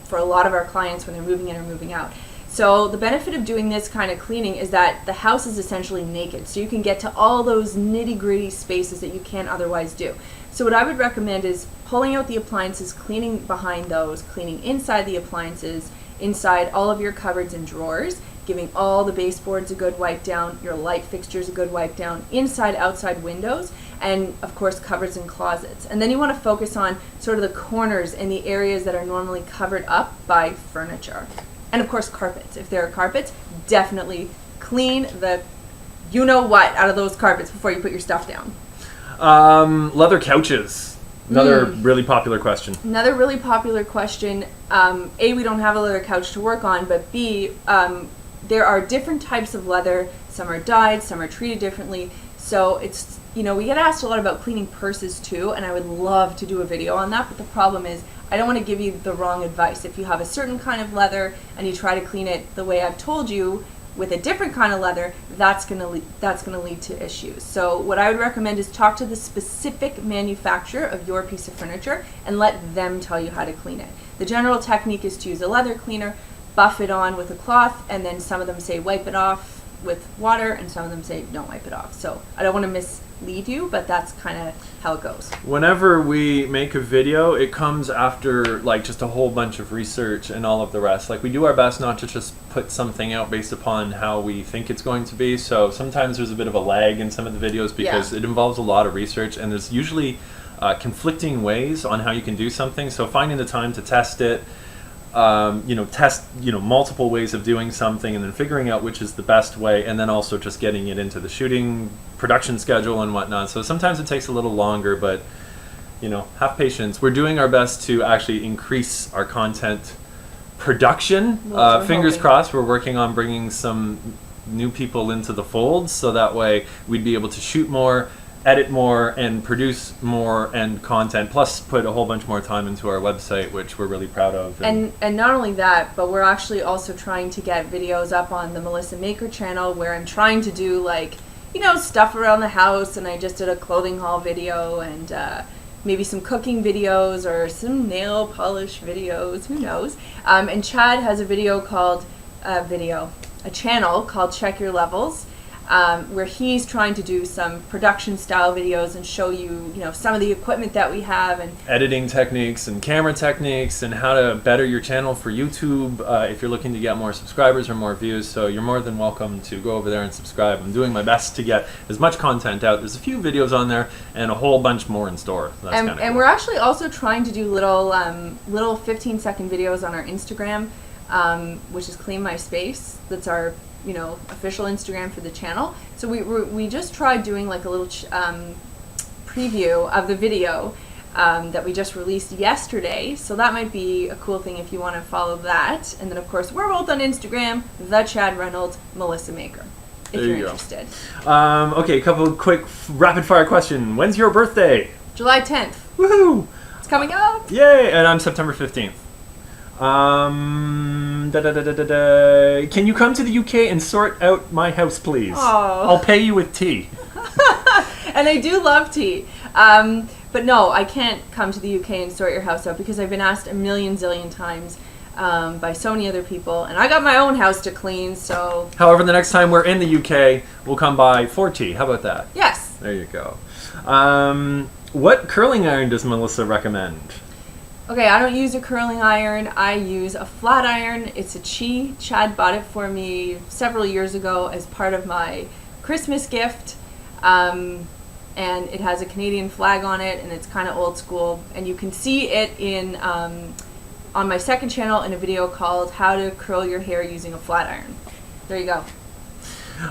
for a lot of our clients when they're moving in or moving out. So the benefit of doing this kind of cleaning is that the house is essentially naked, so you can get to all those nitty-gritty spaces that you can't otherwise do. So what I would recommend is pulling out the appliances, cleaning behind those, cleaning inside the appliances, inside all of your cupboards and drawers, giving all the baseboards a good wipe down, your light fixtures a good wipe down, inside, outside windows, and of course cupboards and closets. And then you want to focus on sort of the corners and the areas that are normally covered up by furniture. And of course carpets. If there are carpets, definitely clean the you-know-what out of those carpets before you put your stuff down. Leather couches. Another really popular question. Another really popular question. A, we don't have a leather couch to work on, but B, there are different types of leather. Some are dyed, some are treated differently. So it's, we get asked a lot about cleaning purses too, and I would love to do a video on that, but the problem is I don't want to give you the wrong advice. If you have a certain kind of leather and you try to clean it the way I've told you with a different kind of leather, that's going to lead to issues. So what I would recommend is talk to the specific manufacturer of your piece of furniture and let them tell you how to clean it. The general technique is to use a leather cleaner, buff it on with a cloth, and then some of them say wipe it off with water, and some of them say don't wipe it off. So I don't want to mislead you, but that's kind of how it goes. Whenever we make a video, it comes after like just a whole bunch of research and all of the rest. Like we do our best not to just put something out based upon how we think it's going to be. So sometimes there's a bit of a lag in some of the videos because it involves a lot of research, and there's usually conflicting ways on how you can do something. So finding the time to test it, test multiple ways of doing something, and then figuring out which is the best way, and then also just getting it into the shooting production schedule and whatnot. So sometimes it takes a little longer, but have patience. We're doing our best to actually increase our content production. Fingers crossed. We're working on bringing some new people into the fold, so that way we'd be able to shoot more, edit more, and produce more and content, plus put a whole bunch more time into our website, which we're really proud of. And not only that, but we're actually also trying to get videos up on the Melissa Maker channel, where I'm trying to do stuff around the house, and I just did a clothing haul video, and maybe some cooking videos or some nail polish videos, who knows. And Chad has a channel called Check Your Levels, where he's trying to do some production style videos and show you, some of the equipment that we have, and editing techniques and camera techniques and how to better your channel for YouTube if you're looking to get more subscribers or more views. So you're more than welcome to go over there and subscribe. I'm doing my best to get as much content out. There's a few videos on there and a whole bunch more in store. So that's and we're actually also trying to do little 15-second videos on our Instagram, which is Clean My Space. That's our official Instagram for the channel. So we just tried doing like a little preview of the video that we just released yesterday. So that might be a cool thing if you want to follow that. And then of course we're both on Instagram, the Chad Reynolds, Melissa Maker, if you're interested. Okay, a couple of quick rapid fire questions. When's your birthday? July 10th. Woohoo! It's coming up. Yay! And I'm September 15th. Can you come to the UK and sort out my house, please? Aww. I'll pay you with tea. And I do love tea. But no, I can't come to the UK and sort your house out because I've been asked a million zillion times by so many other people, and I got my own house to clean, so... However, the next time we're in the UK, we'll come by for tea. How about that? Yes. There you go. What curling iron does Melissa recommend? Okay, I don't use a curling iron. I use a flat iron. It's a Chi. Chad bought it for me several years ago as part of my Christmas gift. And it has a Canadian flag on it, and it's kind of old school. And you can see it in on my second channel in a video called How to Curl Your Hair Using a Flat Iron. There you go.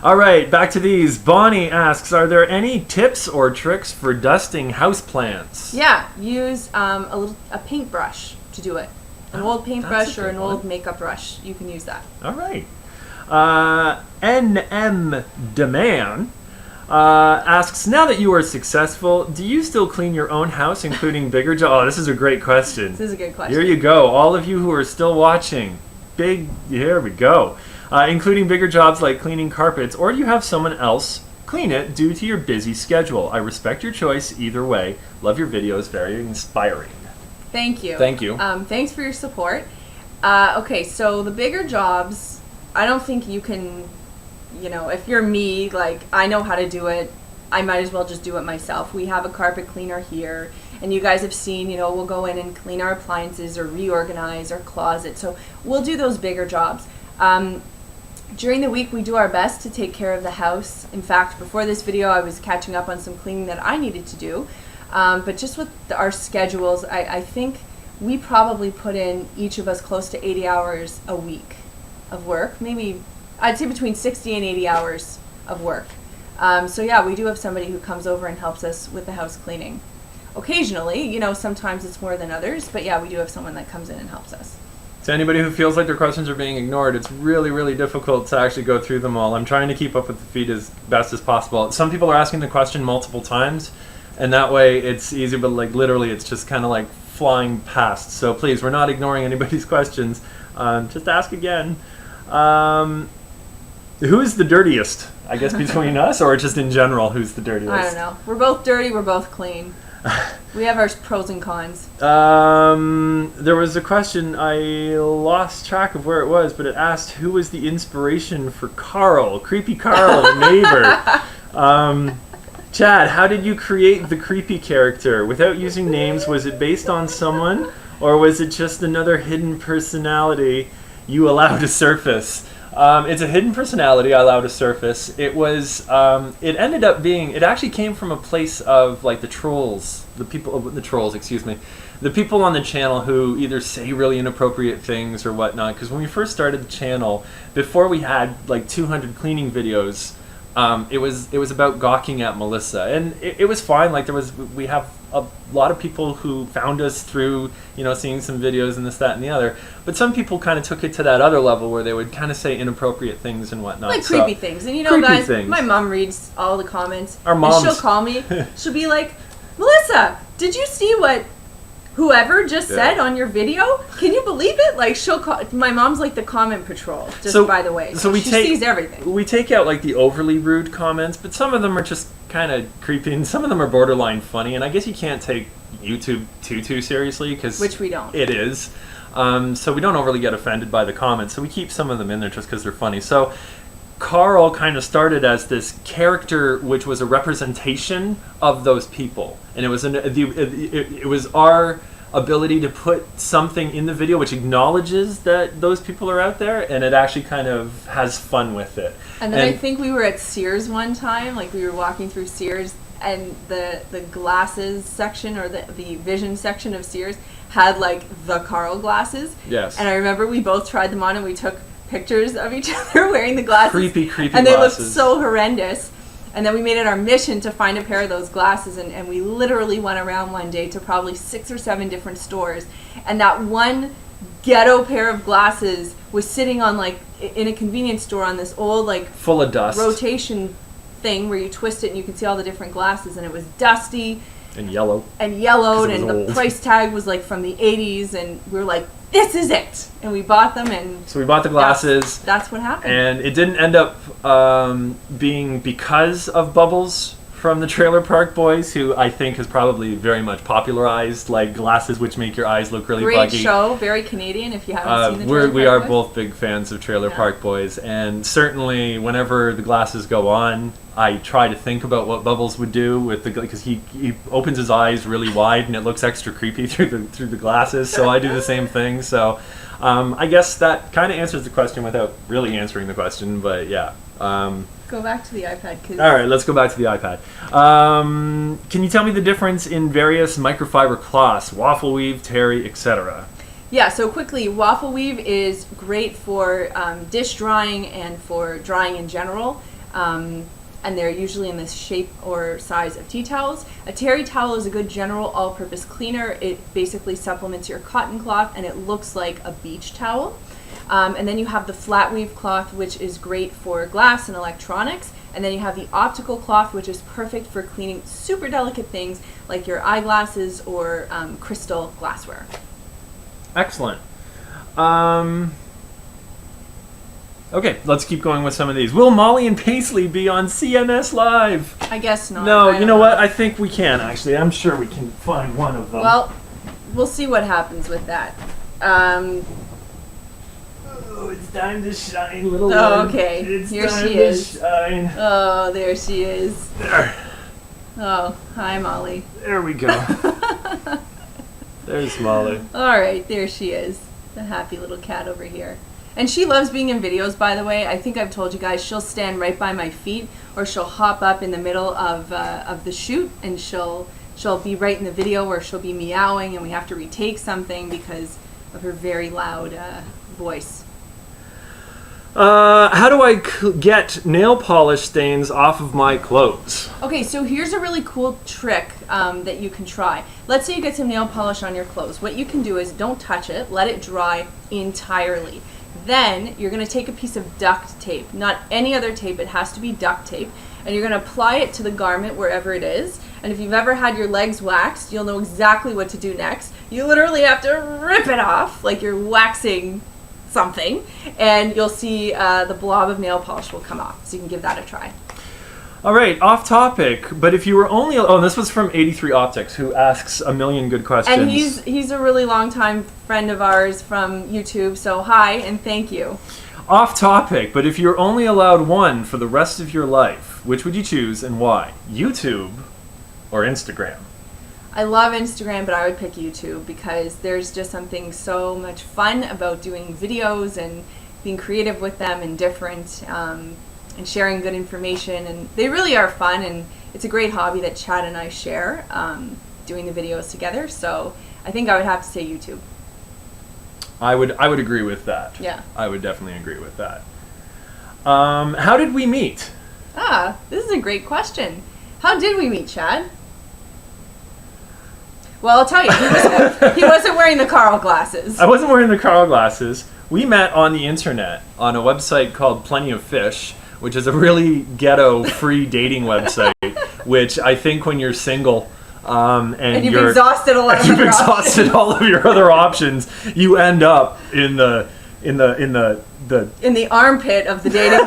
All right, back to these. Bonnie asks, are there any tips or tricks for dusting houseplants? Yeah, use a paintbrush to do it. An old paintbrush or an old makeup brush. You can use that. All right. NM Deman asks, now that you are successful, do you still clean your own house, including bigger jobs? Oh, this is a great question. This is a good question. Here you go. All of you who are still watching, here we go. Including bigger jobs like cleaning carpets, or do you have someone else clean it due to your busy schedule? I respect your choice either way. Love your videos, very inspiring. Thank you. Thank you. Thanks for your support. Okay, so the bigger jobs, I don't think you can, if you're me, like, I know how to do it. I might as well just do it myself. We have a carpet cleaner here, and you guys have seen, we'll go in and clean our appliances or reorganize our closet. So we'll do those bigger jobs. During the week, we do our best to take care of the house. In fact, before this video, I was catching up on some cleaning that I needed to do. But just with our schedules, I think we probably put in, each of us, close to 80 hours a week of work. Maybe, I'd say between 60 and 80 hours of work. So yeah, we do have somebody who comes over and helps us with the house cleaning. Occasionally, sometimes it's more than others, but yeah, we do have someone that comes in and helps us. To anybody who feels like their questions are being ignored, it's really, really difficult to actually go through them all. I'm trying to keep up with the feed as best as possible. Some people are asking the question multiple times, and that way it's easy, but like literally it's just kind of like flying past. So please, we're not ignoring anybody's questions. Just ask again. Who is the dirtiest? I guess between us, or just in general, who's the dirtiest? I don't know. We're both dirty, we're both clean. We have our pros and cons. There was a question, I lost track of where it was, but it asked who was the inspiration for Carl, Creepy Carl, the neighbor. Chad, how did you create the creepy character? Without using names, was it based on someone, or was it just another hidden personality you allowed to surface? It's a hidden personality I allowed to surface. It was, it ended up being, it actually came from a place of like the trolls on the channel who either say really inappropriate things or whatnot. Because when we first started the channel, before we had like 200 cleaning videos, it was about gawking at Melissa, and it was fine. Like we have a lot of people who found us through seeing some videos and this, that, and the other. But some people kind of took it to that other level where they would kind of say inappropriate things and whatnot, like creepy things. And guys, my mom reads all the comments. Our moms. And she'll call me. She'll be like, Melissa, did you see what whoever just said on your video? Can you believe it? Like, she'll call. My mom's like the comment patrol, by the way. So she sees everything. We take out like the overly rude comments, but some of them are just kind of creepy, and some of them are borderline funny. And I guess you can't take YouTube too seriously, which we don't. It is. So we don't overly get offended by the comments. So we keep some of them in there just because they're funny. So Carl kind of started as this character which was a representation of those people, and it was our ability to put something in the video which acknowledges that those people are out there, and it actually kind of has fun with it. And then I think we were at Sears one time, like we were walking through Sears, and the glasses section, or the vision section of Sears had like the Carl glasses. Yes. And I remember we both tried them on, and we took pictures of each other wearing the glasses. Creepy and they glasses. looked so horrendous. And then we made it our mission to find a pair of those glasses, and we literally went around one day to probably 6 or 7 different stores, and that one ghetto pair of glasses was sitting on like in a convenience store on this old like full of dust rotation thing where you twist it and you can see all the different glasses, and it was dusty and yellowed, and the price tag was like from the 80s, and we were like, this is it, and we bought them. And so we bought the glasses. That's what happened. And it didn't end up being because of Bubbles from the Trailer Park Boys, who I think has probably very much popularized like glasses which make your eyes look really buggy. Great show, very Canadian. If you haven't seen the Trailer we Park are Boys. both big fans of Trailer Park Boys, and certainly whenever the glasses go on, I try to think about what Bubbles would do with because he opens his eyes really wide and it looks extra creepy through the glasses. So I do the same thing. So I guess that kind of answers the question without really answering the question, but yeah. Go back to the iPad. All right, let's go back to the iPad. Can you tell me the difference in various microfiber cloths, waffle weave, terry, etc.? Yeah, so quickly, waffle weave is great for dish drying and for drying in general. And they're usually in the shape or size of tea towels. A terry towel is a good general all-purpose cleaner. It basically supplements your cotton cloth, and it looks like a beach towel. And then you have the flat weave cloth, which is great for glass and electronics. And then you have the optical cloth, which is perfect for cleaning super delicate things like your eyeglasses or crystal glassware. Excellent. Okay, let's keep going with some of these. Will Molly and Paisley be on CMS Live? I guess not. No, you know what? I think we can, actually. I'm sure we can find one of them. Well, we'll see what happens with that. Oh, it's time to shine, little one. Oh, okay. It's Here time she to is. shine. Oh, there she is. There. Oh, hi, Molly. There we go. There's Molly. All right, there she is. The happy little cat over here. And she loves being in videos, by the way. I think I've told you guys, she'll stand right by my feet, or she'll hop up in the middle of the shoot, and she'll be right in the video where she'll be meowing, and we have to retake something because of her very loud voice. How do I get nail polish stains off of my clothes? Okay, so here's a really cool trick that you can try. Let's say you get some nail polish on your clothes. What you can do is don't touch it, let it dry entirely. Then you're going to take a piece of duct tape, not any other tape, it has to be duct tape, and you're going to apply it to the garment wherever it is. And if you've ever had your legs waxed, you'll know exactly what to do next. You literally have to rip it off like you're waxing something, and you'll see the blob of nail polish will come off. So you can give that a try. All right, off topic, but if you were only... Oh, this was from 83 Optics, who asks a million good questions. And he's a really long-time friend of ours from YouTube, so hi and thank you. Off topic, but if you're only allowed one for the rest of your life, which would you choose and why? YouTube or Instagram? I love Instagram, but I would pick YouTube because there's just something so much fun about doing videos and being creative with them and different, and sharing good information. And they really are fun, and it's a great hobby that Chad and I share, doing the videos together. So I think I would have to say YouTube. I would agree with that. Yeah. I would definitely agree with that. How did we meet? This is a great question. How did we meet, Chad? Well, I'll tell you, he wasn't wearing the Carl glasses. I wasn't wearing the Carl glasses. We met on the internet on a website called Plenty of Fish, which is a really ghetto free dating website, which I think when you're single and you've exhausted all of your other options, you end up in the armpit of the dating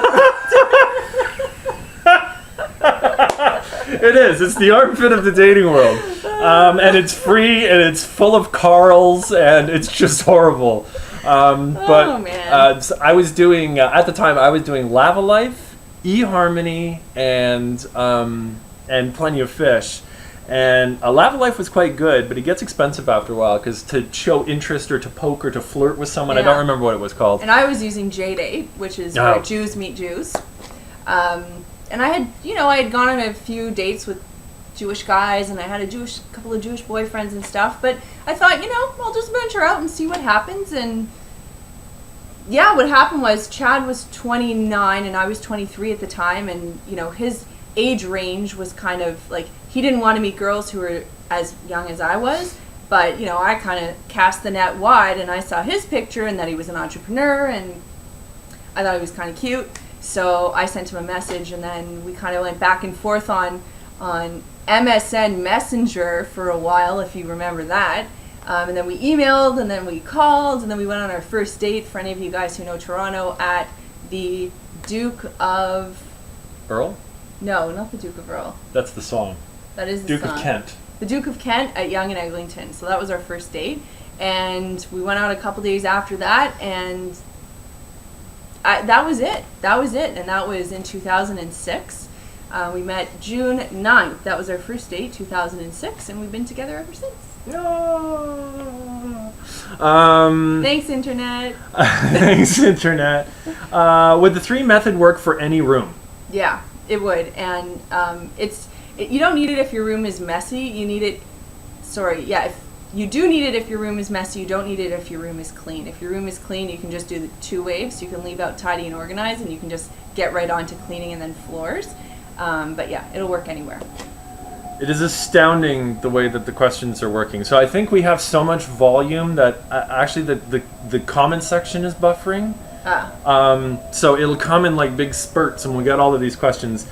It is. It's the armpit of the dating world. And it's free, and it's full of Carls, and it's just horrible. So I was doing, at the time, I was doing Lava Life, eHarmony, and Plenty of Fish. And Lava Life was quite good, but it gets expensive after a while, because to show interest or to poke or to flirt with someone, I don't remember what it was called. And I was using J-Date, which is where Jews meet Jews. And I had gone on a few dates with Jewish guys, and I had a couple of Jewish boyfriends and stuff, but I thought, I'll just venture out and see what happens. And yeah, what happened was Chad was 29 and I was 23 at the time, and his age range was kind of like, he didn't want to meet girls who were as young as I was, but I kind of cast the net wide, and I saw his picture and that he was an entrepreneur, and I thought he was kind of cute. So I sent him a message, and then we kind of went back and forth on MSN Messenger for a while, if you remember that. And then we emailed, and then we called, and then we went on our first date, for any of you guys who know Toronto, at the Duke of... Earl? No, not the Duke of Earl. That's the song. That is the Duke song. of Kent. The Duke of Kent at Yonge and Eglinton. So that was our first date. And we went out a couple days after that, and that was it. And that was in 2006. We met June 9th. That was our first date, 2006, and we've been together ever since. No. Thanks, Internet. Thanks, Internet. Would the 3 method work for any room? Yeah, it would. And you don't need it if your room is messy. You need it... if you do need it if your room is messy. You don't need it if your room is clean. If your room is clean, you can just do the 2 waves. You can leave out tidy and organized, and you can just get right on to cleaning and then floors. But yeah, it'll work anywhere. It is astounding the way that the questions are working. So I think we have so much volume that actually the comment section is buffering. So it'll come in like big spurts, and we'll get all of these questions.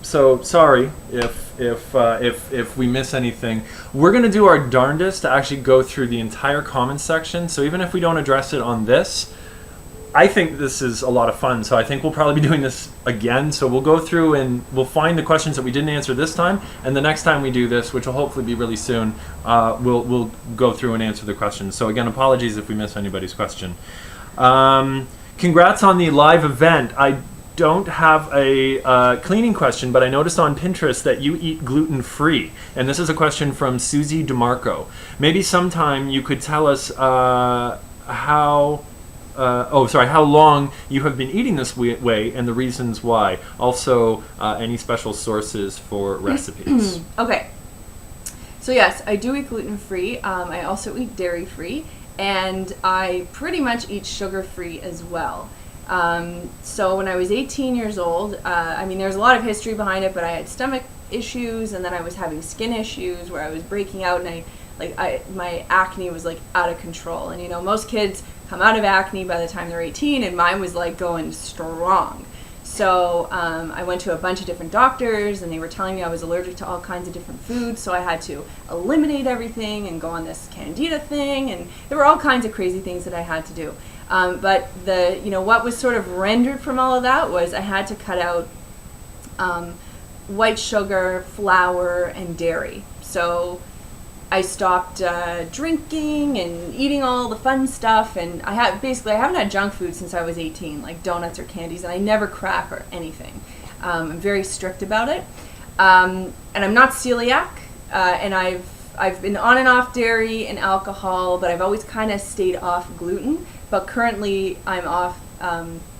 So sorry if we miss anything. We're gonna do our darndest to actually go through the entire comment section. So even if we don't address it on this, I think this is a lot of fun, so I think we'll probably be doing this again. So we'll go through and we'll find the questions that we didn't answer this time, and the next time we do this, which will hopefully be really soon, we'll go through and answer the questions. So again, apologies if we miss anybody's question. Congrats on the live event. I don't have a cleaning question, but I noticed on Pinterest that you eat gluten-free, and this is a question from Susie DeMarco. Maybe sometime you could tell us how long you have been eating this way and the reasons why. Also, any special sources for recipes. Okay. So yes, I do eat gluten-free. I also eat dairy-free, and I pretty much eat sugar-free as well. So when I was 18 years old, there's a lot of history behind it, but I had stomach issues, and then I was having skin issues where I was breaking out, and my acne was like out of control. And most kids come out of acne by the time they're 18, and mine was like going strong. So I went to a bunch of different doctors, and they were telling me I was allergic to all kinds of different foods, so I had to eliminate everything and go on this candida thing, and there were all kinds of crazy things that I had to do. But what was sort of rendered from all of that was I had to cut out white sugar, flour, and dairy. So I stopped drinking and eating all the fun stuff, and I haven't had junk food since I was 18, like donuts or candies, and I never crack or anything. I'm very strict about it, and I'm not celiac, and I've been on and off dairy and alcohol, but I've always kind of stayed off gluten. But currently, I'm off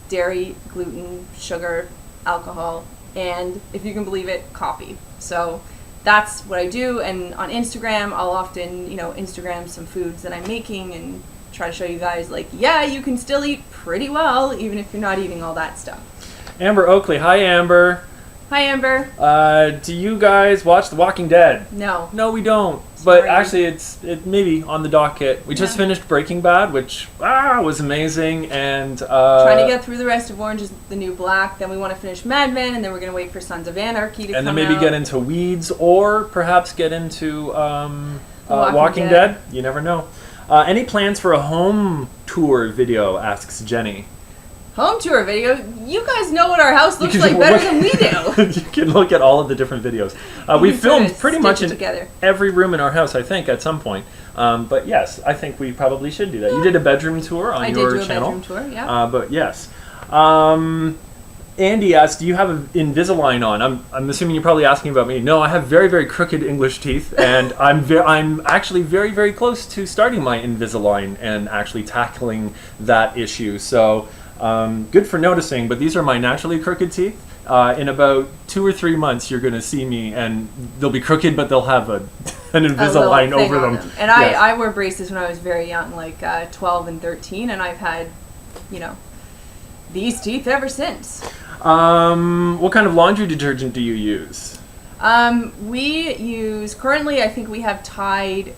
dairy, gluten, sugar, alcohol, and if you can believe it, coffee. So that's what I do, and on Instagram, I'll often, Instagram some foods that I'm making and try to show you guys, you can still eat pretty well, even if you're not eating all that stuff. Amber Oakley. Hi, Amber. Hi, Amber. Do you guys watch The Walking Dead? No. No, we don't. Sorry. But actually, it maybe on the docket. We just finished Breaking Bad, which was amazing, and trying to get through the rest of Orange is the New Black. Then we want to finish Mad Men, and then we're going to wait for Sons of Anarchy to come out. And then maybe get into Weeds, or perhaps get into Walking Dead. You never know. Any plans for a home tour video? Asks Jenny. Home tour video? You guys know what our house looks like better than we do. You can look at all of the different videos. We filmed pretty much in together. Every room in our house, I think, at some point. But yes, I think we probably should do that. You did a bedroom tour on your channel. I did do a bedroom tour, yeah. But yes. Andy asked, do you have Invisalign on? I'm assuming you're probably asking about me. No, I have very, very crooked English teeth, and I'm actually very, very close to starting my Invisalign and actually tackling that issue. So good for noticing, but these are my naturally crooked teeth. In about 2 or 3 months, you're going to see me, and they'll be crooked, but they'll have an Invisalign over them. And yes. I wore braces when I was very young, like 12 and 13, and I've had, these teeth ever since. What kind of laundry detergent do you use? We use, currently I think we have Tide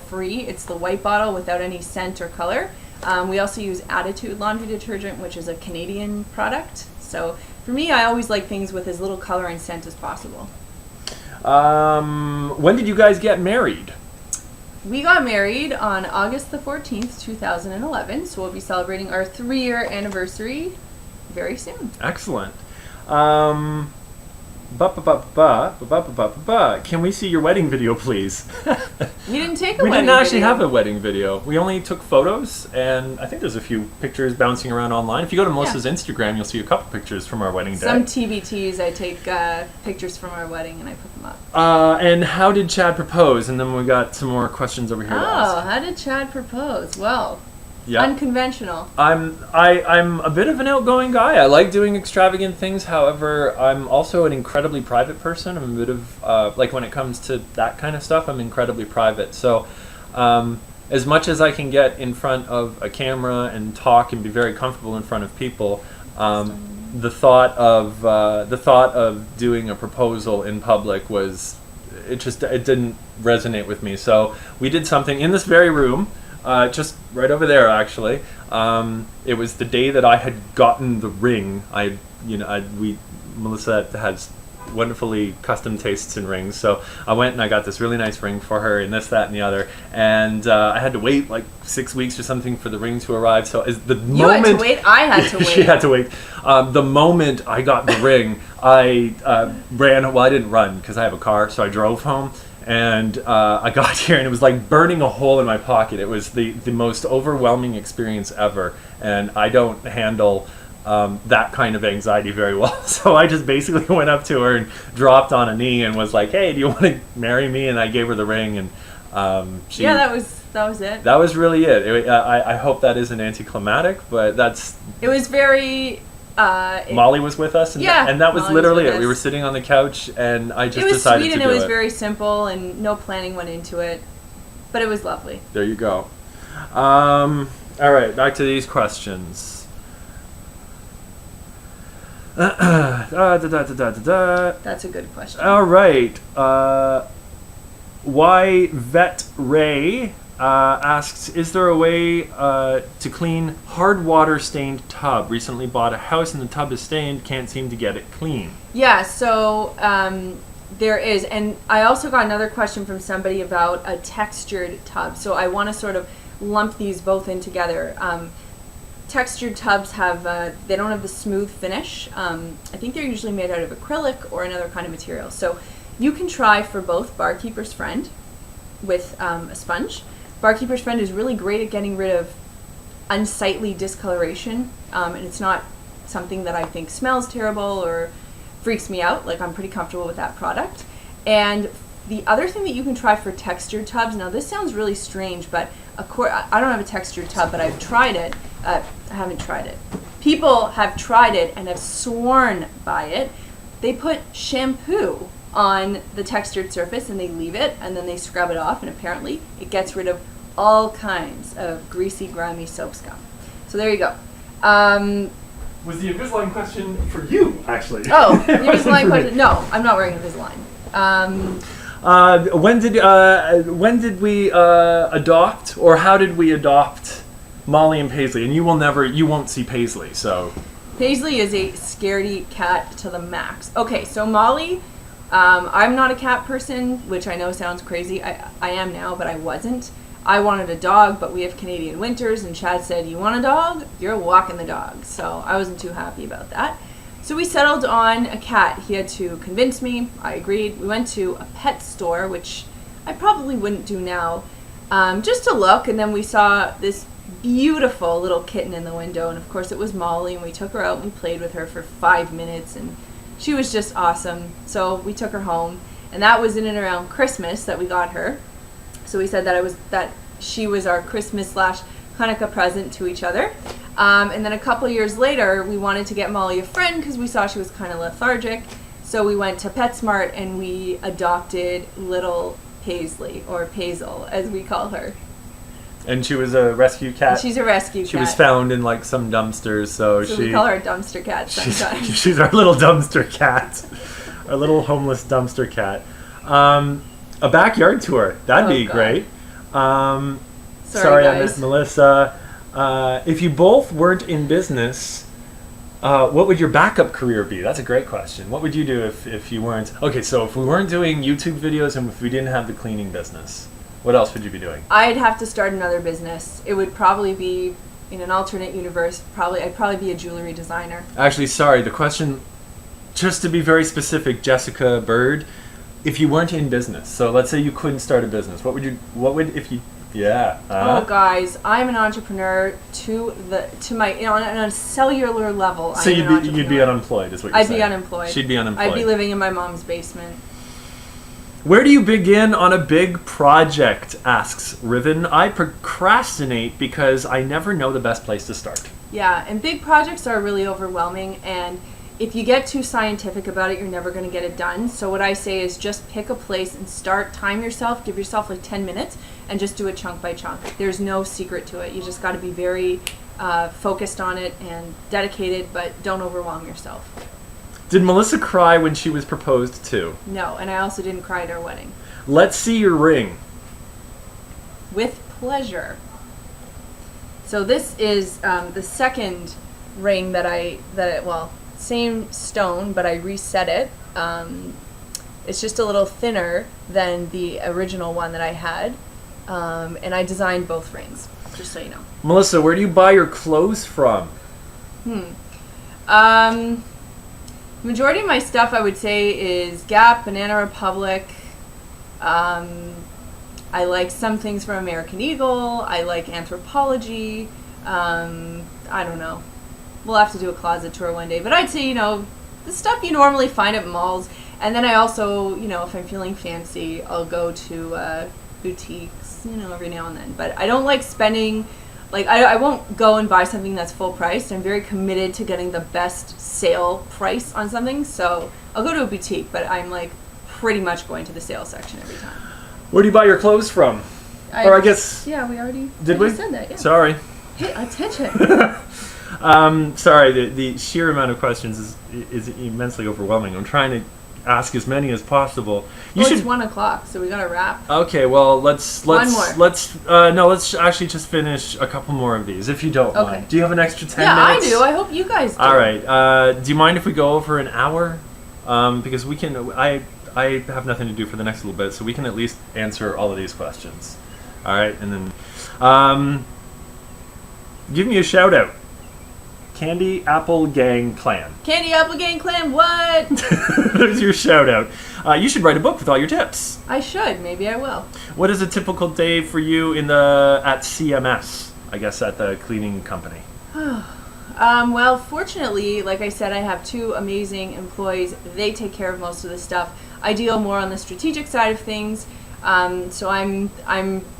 Free. It's the white bottle without any scent or color. We also use Attitude laundry detergent, which is a Canadian product. So for me, I always like things with as little color and scent as possible. When did you guys get married? We got married on August the 14th, 2011. So we'll be celebrating our 3-year anniversary very soon. Excellent. Can we see your wedding video, please? We didn't take a wedding video. We didn't actually have a wedding video. We only took photos, and I think there's a few pictures bouncing around online. If you go to Melissa's Instagram, you'll see a couple pictures from our wedding day. Some TBTs, I take pictures from our wedding, and I put them up. And how did Chad propose? And then we got some more questions over here to ask. How did Chad propose? Well, yeah. Unconventional. I'm a bit of an outgoing guy. I like doing extravagant things. However, I'm also an incredibly private person. I'm a bit of when it comes to that kind of stuff, I'm incredibly private. So as much as I can get in front of a camera and talk and be very comfortable in front of people, the thought of doing a proposal in public it didn't resonate with me. So we did something in this very room, just right over there actually. It was the day that I had gotten the ring. Melissa has wonderfully custom tastes in rings, so I went and I got this really nice ring for her, and this, that, and the other, and I had to wait like 6 weeks or something for the ring to arrive. So as the you moment had to wait, I had to wait. she had to wait. The moment I got the ring, I ran. Well, I didn't run because I have a car, so I drove home. And I got here, and it was like burning a hole in my pocket. It was the most overwhelming experience ever, and I don't handle that kind of anxiety very well. So I just basically went up to her and dropped on a knee and was like, "Hey, do you want to marry me?" And I gave her the ring, and yeah, that was it. That was really it. I hope that isn't anticlimactic, but it was very. Molly was with us, and that was Molly literally was it. We were sitting on the couch, and I just decided to do it. It was sweet, and it was very simple, and no planning went into it, but it was lovely. There you go. All right, back to these questions. That's a good question. All right. Why Vet Ray asks, is there a way to clean hard water stained tub? Recently bought a house and the tub is stained, can't seem to get it clean. Yeah, so there is. And I also got another question from somebody about a textured tub. So I want to sort of lump these both in together. Textured tubs they don't have the smooth finish. I think they're usually made out of acrylic or another kind of material. So you can try for both Barkeeper's Friend with a sponge. Barkeeper's Friend is really great at getting rid of unsightly discoloration, and it's not something that I think smells terrible or freaks me out. Like, I'm pretty comfortable with that product. And the other thing that you can try for textured tubs, now this sounds really strange, but I don't have a textured tub, but I've tried it. I haven't tried it. People have tried it and have sworn by it. They put shampoo on the textured surface and they leave it, and then they scrub it off, and apparently it gets rid of all kinds of greasy, grimy soap scum. So there you go. Was the Invisalign question for you, actually? Oh, the Invisalign question? No, I'm not wearing Invisalign. When did we adopt, or how did we adopt Molly and Paisley? And you won't see Paisley, so. Paisley is a scaredy cat to the max. Okay, so Molly, I'm not a cat person, which I know sounds crazy. I am now, but I wasn't. I wanted a dog, but we have Canadian winters, and Chad said, "You want a dog? You're walking the dog." So I wasn't too happy about that. So we settled on a cat. He had to convince me. I agreed. We went to a pet store, which I probably wouldn't do now, just to look, and then we saw this beautiful little kitten in the window, and of course it was Molly, and we took her out and we played with her for 5 minutes, and she was just awesome. So we took her home, and that was in and around Christmas that we got her. So we said that she was our Christmas / Hanukkah present to each other. And then a couple years later, we wanted to get Molly a friend because we saw she was kind of lethargic. So we went to PetSmart and we adopted little Paisley, or Paisel as we call her. And she was a rescue cat? She's a rescue cat. She was found in like some dumpsters, so we call her a dumpster cat sometimes. She's our little dumpster cat. Our little homeless dumpster cat. A backyard tour. That'd be God. Great. Sorry, guys. Melissa. If you both weren't in business, what would your backup career be? That's a great question. What would you do if you weren't... Okay, so if we weren't doing YouTube videos and if we didn't have the cleaning business, what else would you be doing? I'd have to start another business. It would probably be, in an alternate universe, I'd probably be a jewelry designer. Actually, sorry, the question, just to be very specific, Jessica Bird, if you weren't in business, so let's say you couldn't start a business, what would if you... Yeah. Oh, guys, I'm an entrepreneur to my on a cellular level. So you'd be unemployed, is what you're saying? I'd be unemployed. She'd be unemployed. I'd be living in my mom's basement. Where do you begin on a big project? Asks Riven. I procrastinate because I never know the best place to start. Yeah, and big projects are really overwhelming, and if you get too scientific about it, you're never going to get it done. So what I say is just pick a place and start, time yourself, give yourself like 10 minutes and just do it chunk by chunk. There's no secret to it. You just got to be very focused on it and dedicated, but don't overwhelm yourself. Did Melissa cry when she was proposed to? No, and I also didn't cry at our wedding. Let's see your ring. With pleasure. So this is the second ring well, same stone, but I reset it. It's just a little thinner than the original one that I had. And I designed both rings, just so you know. Melissa, where do you buy your clothes from? Majority of my stuff, I would say, is Gap, Banana Republic. I like some things from American Eagle. I like Anthropology. I don't know. We'll have to do a closet tour one day. But I'd say, the stuff you normally find at malls. And then I also, if I'm feeling fancy, I'll go to boutiques, every now and then. But I don't like spending, I won't go and buy something that's full price. I'm very committed to getting the best sale price on something. So I'll go to a boutique, but I'm pretty much going to the sale section every time. Where do you buy your clothes from? Yeah, we already said that. Yeah. Sorry. Hey, attention. Sorry, the sheer amount of questions is immensely overwhelming. I'm trying to ask as many as possible. It's 1 o'clock, so we gotta wrap. Okay, well let's one more. Let's actually just finish a couple more of these if you don't mind. Do you have an extra 10 minutes? Yeah, I do. I hope you guys do. All right. Do you mind if we go over an hour? Because we can. I have nothing to do for the next little bit, so we can at least answer all of these questions. All right, and then give me a shout out. Candy Apple Gang Clan. Candy Apple Gang Clan, what? There's your shout out. You should write a book with all your tips. I should. Maybe I will. What is a typical day for you at CMS? I guess at the cleaning company. Well, fortunately, like I said, I have 2 amazing employees. They take care of most of the stuff. I deal more on the strategic side of things. So I'm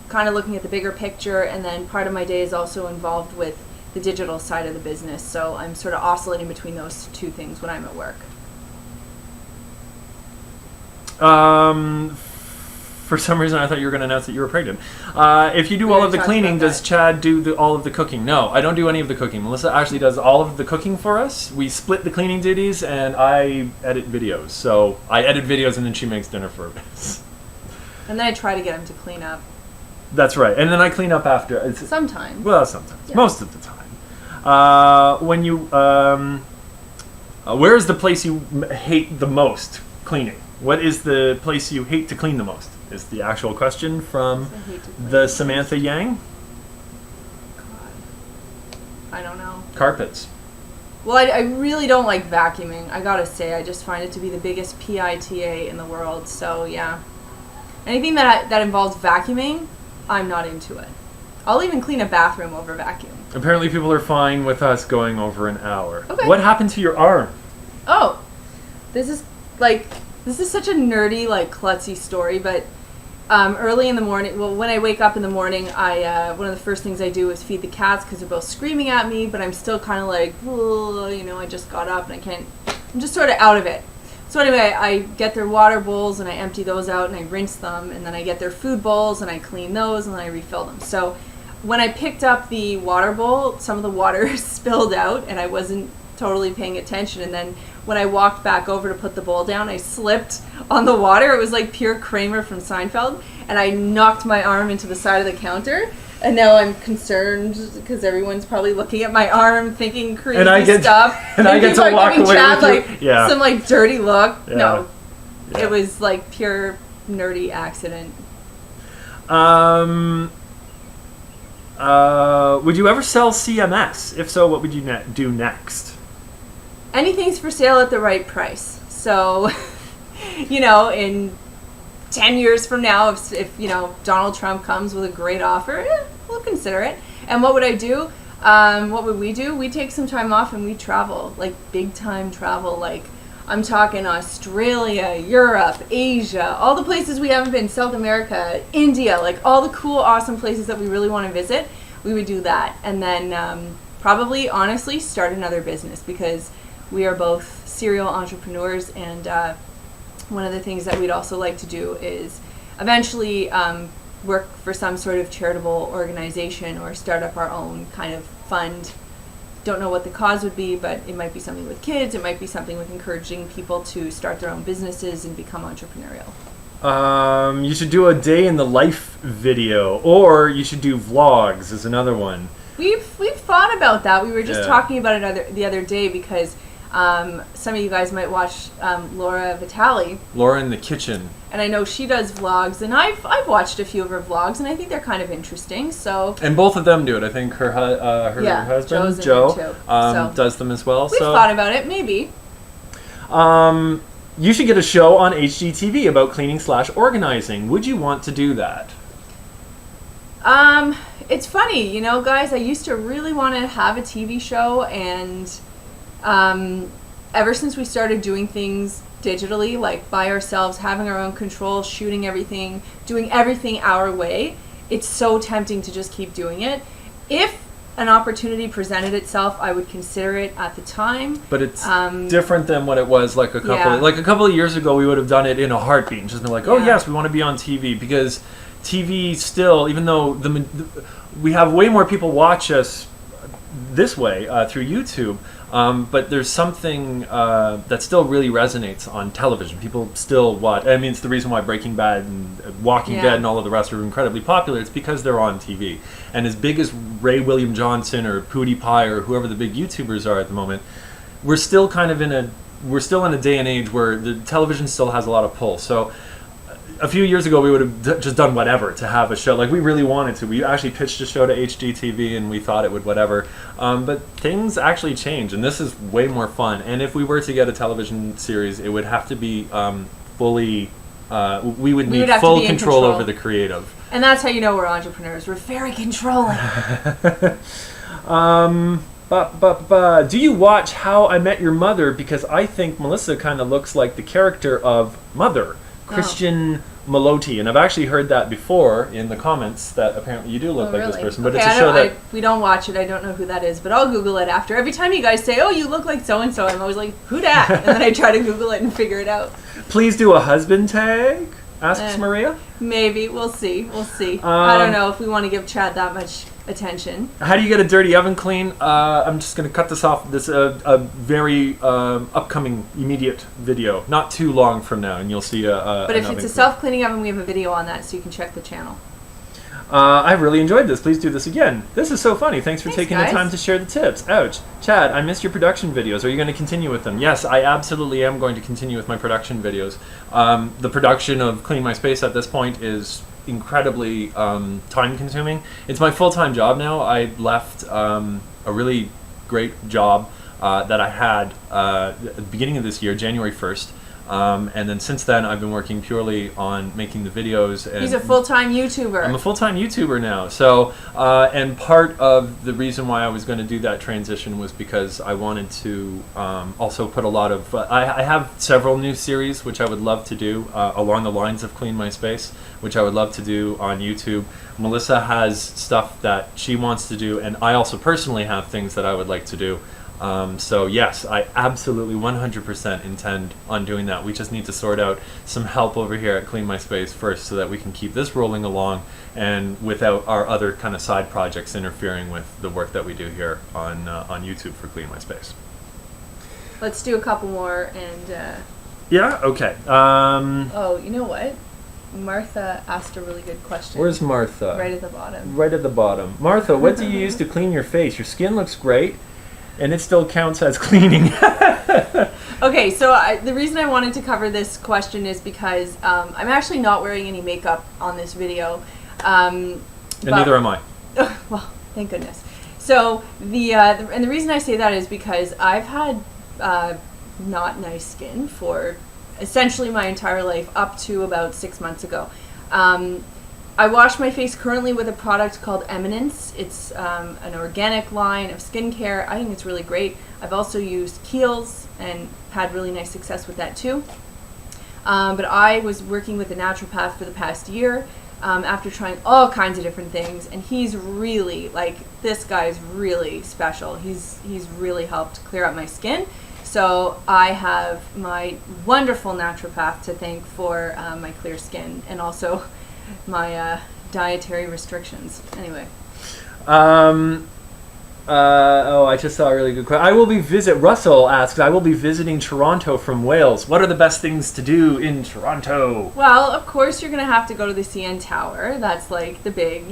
kind of looking at the bigger picture, and then part of my day is also involved with the digital side of the business. So I'm sort of oscillating between those 2 things when I'm at work. For some reason, I thought you were going to announce that you were pregnant. If you do all of the cleaning, does Chad do all of the cooking? No, I don't do any of the cooking. Melissa actually does all of the cooking for us. We split the cleaning duties, and I edit videos. So I edit videos, and then she makes dinner for us. And then I try to get him to clean up. That's right. And then I clean up after. Sometimes. Well, sometimes. Yeah. Most of the time. Where is the place you hate the most cleaning? What is the place you hate to clean the most? Is the actual question from the Samantha Yang. God. I don't know. Carpets. Well, I really don't like vacuuming. I gotta say, I just find it to be the biggest PITA in the world. So yeah, anything that involves vacuuming, I'm not into it. I'll even clean a bathroom over vacuum. Apparently, people are fine with us going over an hour. Okay. What happened to your arm? Oh, this is such a nerdy, klutzy story, but early in the morning, when I wake up in the morning, one of the first things I do is feed the cats because they're both screaming at me, but I'm still kind of I just got up and I'm just sort of out of it. So anyway, I get their water bowls and I empty those out and I rinse them, and then I get their food bowls and I clean those and then I refill them. So when I picked up the water bowl, some of the water spilled out and I wasn't totally paying attention, and then when I walked back over to put the bowl down, I slipped on the water. It was like pure Kramer from Seinfeld, and I knocked my arm into the side of the counter, and now I'm concerned because everyone's probably looking at my arm thinking crazy stuff. And I get to walk away Chad, with you. Some dirty look. Yeah. No, yeah. It was pure nerdy accident. Would you ever sell CMS? If so, what would you do next? Anything's for sale at the right price. So, in 10 years from now, if Donald Trump comes with a great offer, we'll consider it. And what would I do? What would we do? We take some time off and we travel, big time travel. I'm talking Australia, Europe, Asia, all the places we haven't been, South America, India, all the cool, awesome places that we really want to visit. We would do that. And then probably, honestly, start another business because we are both serial entrepreneurs, and one of the things that we'd also like to do is eventually work for some sort of charitable organization or start up our own kind of fund. Don't know what the cause would be, but it might be something with kids. It might be something with encouraging people to start their own businesses and become entrepreneurial. You should do a day in the life video, or you should do vlogs is another one. We've thought about that. We were just talking about it the other day because some of you guys might watch Laura Vitale. Laura in the kitchen. And I know she does vlogs, and I've watched a few of her vlogs, and I think they're kind of interesting. So. And both of them do it. I think her husband Joe does them as well. We've thought about it, maybe. You should get a show on HGTV about cleaning/organizing. Would you want to do that? It's funny, you know, guys. I used to really want to have a TV show, and ever since we started doing things digitally, like by ourselves, having our own control, shooting everything, doing everything our way, it's so tempting to just keep doing it. If an opportunity presented itself, I would consider it at the time. But it's different than what it was like a couple of years ago. We would have done it in a heartbeat and just been like, oh yes, we want to be on TV, because TV still, even though we have way more people watch us this way through YouTube, but there's something that still really resonates on television. People still watch. I mean, it's the reason why Breaking Bad and Walking Dead and all of the rest are incredibly popular. It's because they're on TV. And as big as Ray William Johnson or PewDiePie or whoever the big YouTubers are at the moment, we're still in a day and age where the television still has a lot of pull. So a few years ago, we would have just done whatever to have a show. Like, we really wanted to. We actually pitched a show to HGTV, and we thought it would whatever. But things actually change, and this is way more fun. And if we were to get a television series, it would have to be fully... we would need full control over the creative. And that's how you know we're entrepreneurs. We're very controlling. Do you watch How I Met Your Mother? Because I think Melissa kind of looks like the character of Mother. Christian Maloti, and I've actually heard that before in the comments that apparently you do look like this person. But it's a show that we don't watch it. I don't know who that is, but I'll Google it after. Every time you guys say, "Oh, you look like so and so," I'm always like, "Who dat?" And then I try to Google it and figure it out. Please do a husband tag. Asks Maria. Maybe we'll see. I don't know if we want to give Chad that much attention. How do you get a dirty oven clean? I'm just going to cut this off. This a very upcoming, immediate video, not too long from now, and you'll see But if it's a self-cleaning oven, we have a video on that, so you can check the channel. I've really enjoyed this. Please do this again. This is so funny. Thanks for taking the time to share the tips. Ouch. Chad, I missed your production videos. Are you going to continue with them? Yes, I absolutely am going to continue with my production videos. The production of Clean My Space at this point is incredibly time-consuming. It's my full-time job now. I left a really great job that I had at the beginning of this year, January 1st. And then since then, I've been working purely on making the videos. And he's a full-time YouTuber. I'm a full-time YouTuber now. So, and part of the reason why I was going to do that transition was because I wanted to also put a lot of... I have several new series which I would love to do along the lines of Clean My Space, which I would love to do on YouTube. Melissa has stuff that she wants to do, and I also personally have things that I would like to do. So yes, I absolutely 100% intend on doing that. We just need to sort out some help over here at Clean My Space first so that we can keep this rolling along and without our other kind of side projects interfering with the work that we do here on YouTube for Clean My Space. Let's do a couple more and... Yeah? Okay. Oh, you know what? Martha asked a really good question. Where's Martha? Right at the bottom. Right at the bottom. Martha, what do you use to clean your face? Your skin looks great. And it still counts as cleaning. Okay, so the reason I wanted to cover this question is because I'm actually not wearing any makeup on this video. And neither am I. Well, thank goodness. So and the reason I say that is because I've had not nice skin for essentially my entire life up to about 6 months ago. I wash my face currently with a product called Eminence. It's an organic line of skincare. I think it's really great. I've also used Kiehl's and had really nice success with that too. But I was working with a naturopath for the past year after trying all kinds of different things, and he's really, like, this guy's really special. He's really helped clear up my skin. So I have my wonderful naturopath to thank for my clear skin and also my dietary restrictions. Anyway. I just saw a really good question. Russell asks, I will be visiting Toronto from Wales. What are the best things to do in Toronto? Well, of course, you're going to have to go to the CN Tower. That's like the big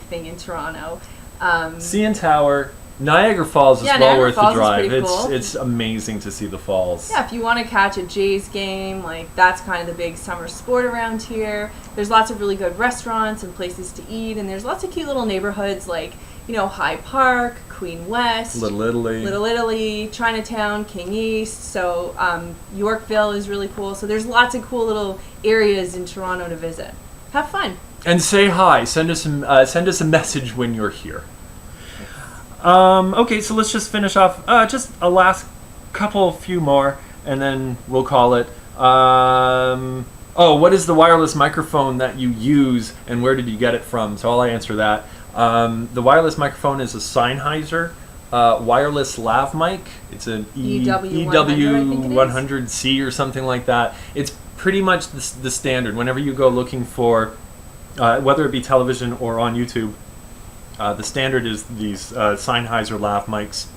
thing in Toronto. CN Tower, Niagara Falls is well Niagara worth Falls the drive. is pretty cool. It's amazing to see the falls. Yeah, if you want to catch a Jays game, like that's kind of the big summer sport around here. There's lots of really good restaurants and places to eat, and there's lots of cute little neighborhoods like, High Park, Queen West, Little Italy, Chinatown, King East. So Yorkville is really cool. So there's lots of cool little areas in Toronto to visit. Have fun. And say hi. Send us a message when you're here. Okay, so let's just finish off. Just a last few more, and then we'll call it. What is the wireless microphone that you use, and where did you get it from? So I'll answer that. The wireless microphone is a Sennheiser wireless lav mic. It's an EW100C or something like that. It's pretty much the standard. Whenever you go looking for, whether it be television or on YouTube, the standard is these Sennheiser lav mics.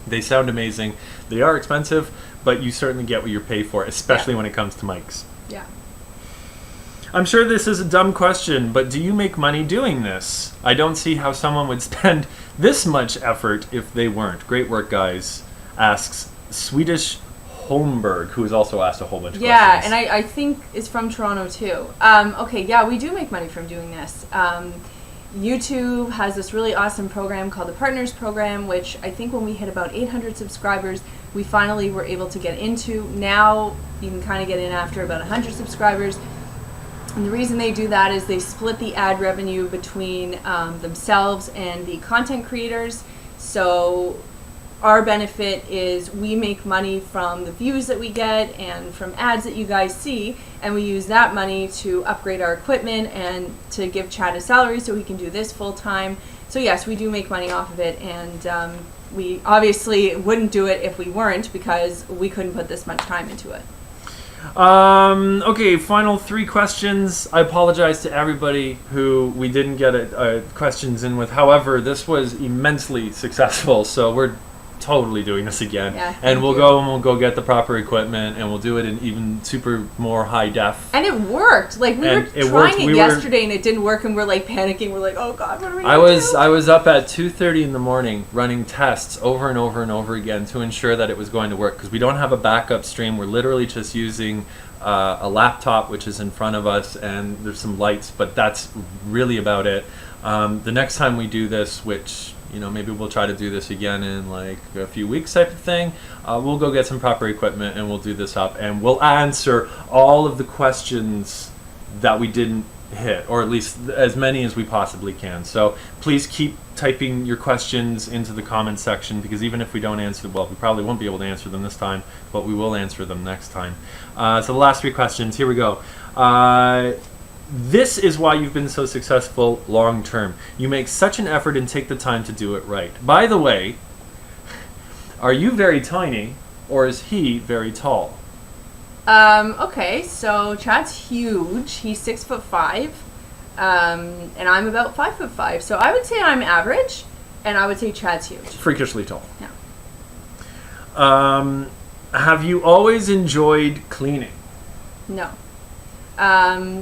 They sound amazing. They are expensive, but you certainly get what you pay for, especially when it comes to mics. Yeah. I'm sure this is a dumb question, but do you make money doing this? I don't see how someone would spend this much effort if they weren't. Great work, guys, asks Swedish Holmberg, who has also asked a whole bunch of questions. Yeah, and I think it's from Toronto too. We do make money from doing this. YouTube has this really awesome program called the Partners Program, which I think when we hit about 800 subscribers, we finally were able to get into. Now you can kind of get in after about 100 subscribers. And the reason they do that is they split the ad revenue between themselves and the content creators. So our benefit is we make money from the views that we get and from ads that you guys see, and we use that money to upgrade our equipment and to give Chad a salary so he can do this full time. So yes, we do make money off of it, and we obviously wouldn't do it if we weren't, because we couldn't put this much time into it. Okay, final 3 questions. I apologize to everybody who we didn't get questions in with. However, this was immensely successful, so we're totally doing this again. Yeah, and we'll go get the proper equipment, and we'll do it in even more high def. And it worked. Like we were trying it yesterday, and it didn't work, and we're like panicking. We're like, oh God, what are we gonna do? I was up at 2:30 in the morning running tests over and over and over again to ensure that it was going to work, because we don't have a backup stream. We're literally just using a laptop, which is in front of us, and there's some lights, but that's really about it. The next time we do this, which maybe we'll try to do this again in like a few weeks type of thing, we'll go get some proper equipment and we'll do this up, and we'll answer all of the questions that we didn't hit, or at least as many as we possibly can. So please keep typing your questions into the comments section, because even if we don't answer, well, we probably won't be able to answer them this time, but we will answer them next time. So the last 3 questions, here we go. This is why you've been so successful long term. You make such an effort and take the time to do it right. By the way, are you very tiny, or is he very tall? Okay, so Chad's huge. He's 6'5", and I'm about 5'5". So I would say I'm average, and I would say Chad's huge. Freakishly tall. Yeah. Have you always enjoyed cleaning? No.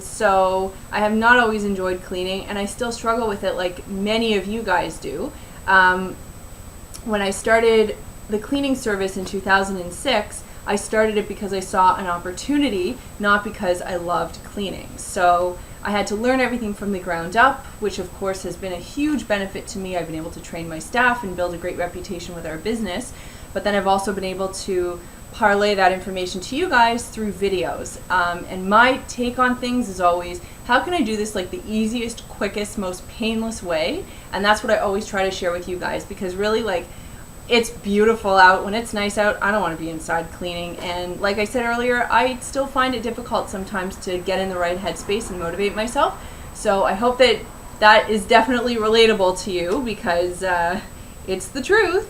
So I have not always enjoyed cleaning, and I still struggle with it like many of you guys do. When I started the cleaning service in 2006, I started it because I saw an opportunity, not because I loved cleaning. So I had to learn everything from the ground up, which of course has been a huge benefit to me. I've been able to train my staff and build a great reputation with our business, but then I've also been able to parlay that information to you guys through videos. And my take on things is always, how can I do this like the easiest, quickest, most painless way? And that's what I always try to share with you guys, because really, like, it's beautiful out. When it's nice out, I don't want to be inside cleaning. And like I said earlier, I still find it difficult sometimes to get in the right headspace and motivate myself. So I hope that that is definitely relatable to you, because it's the truth.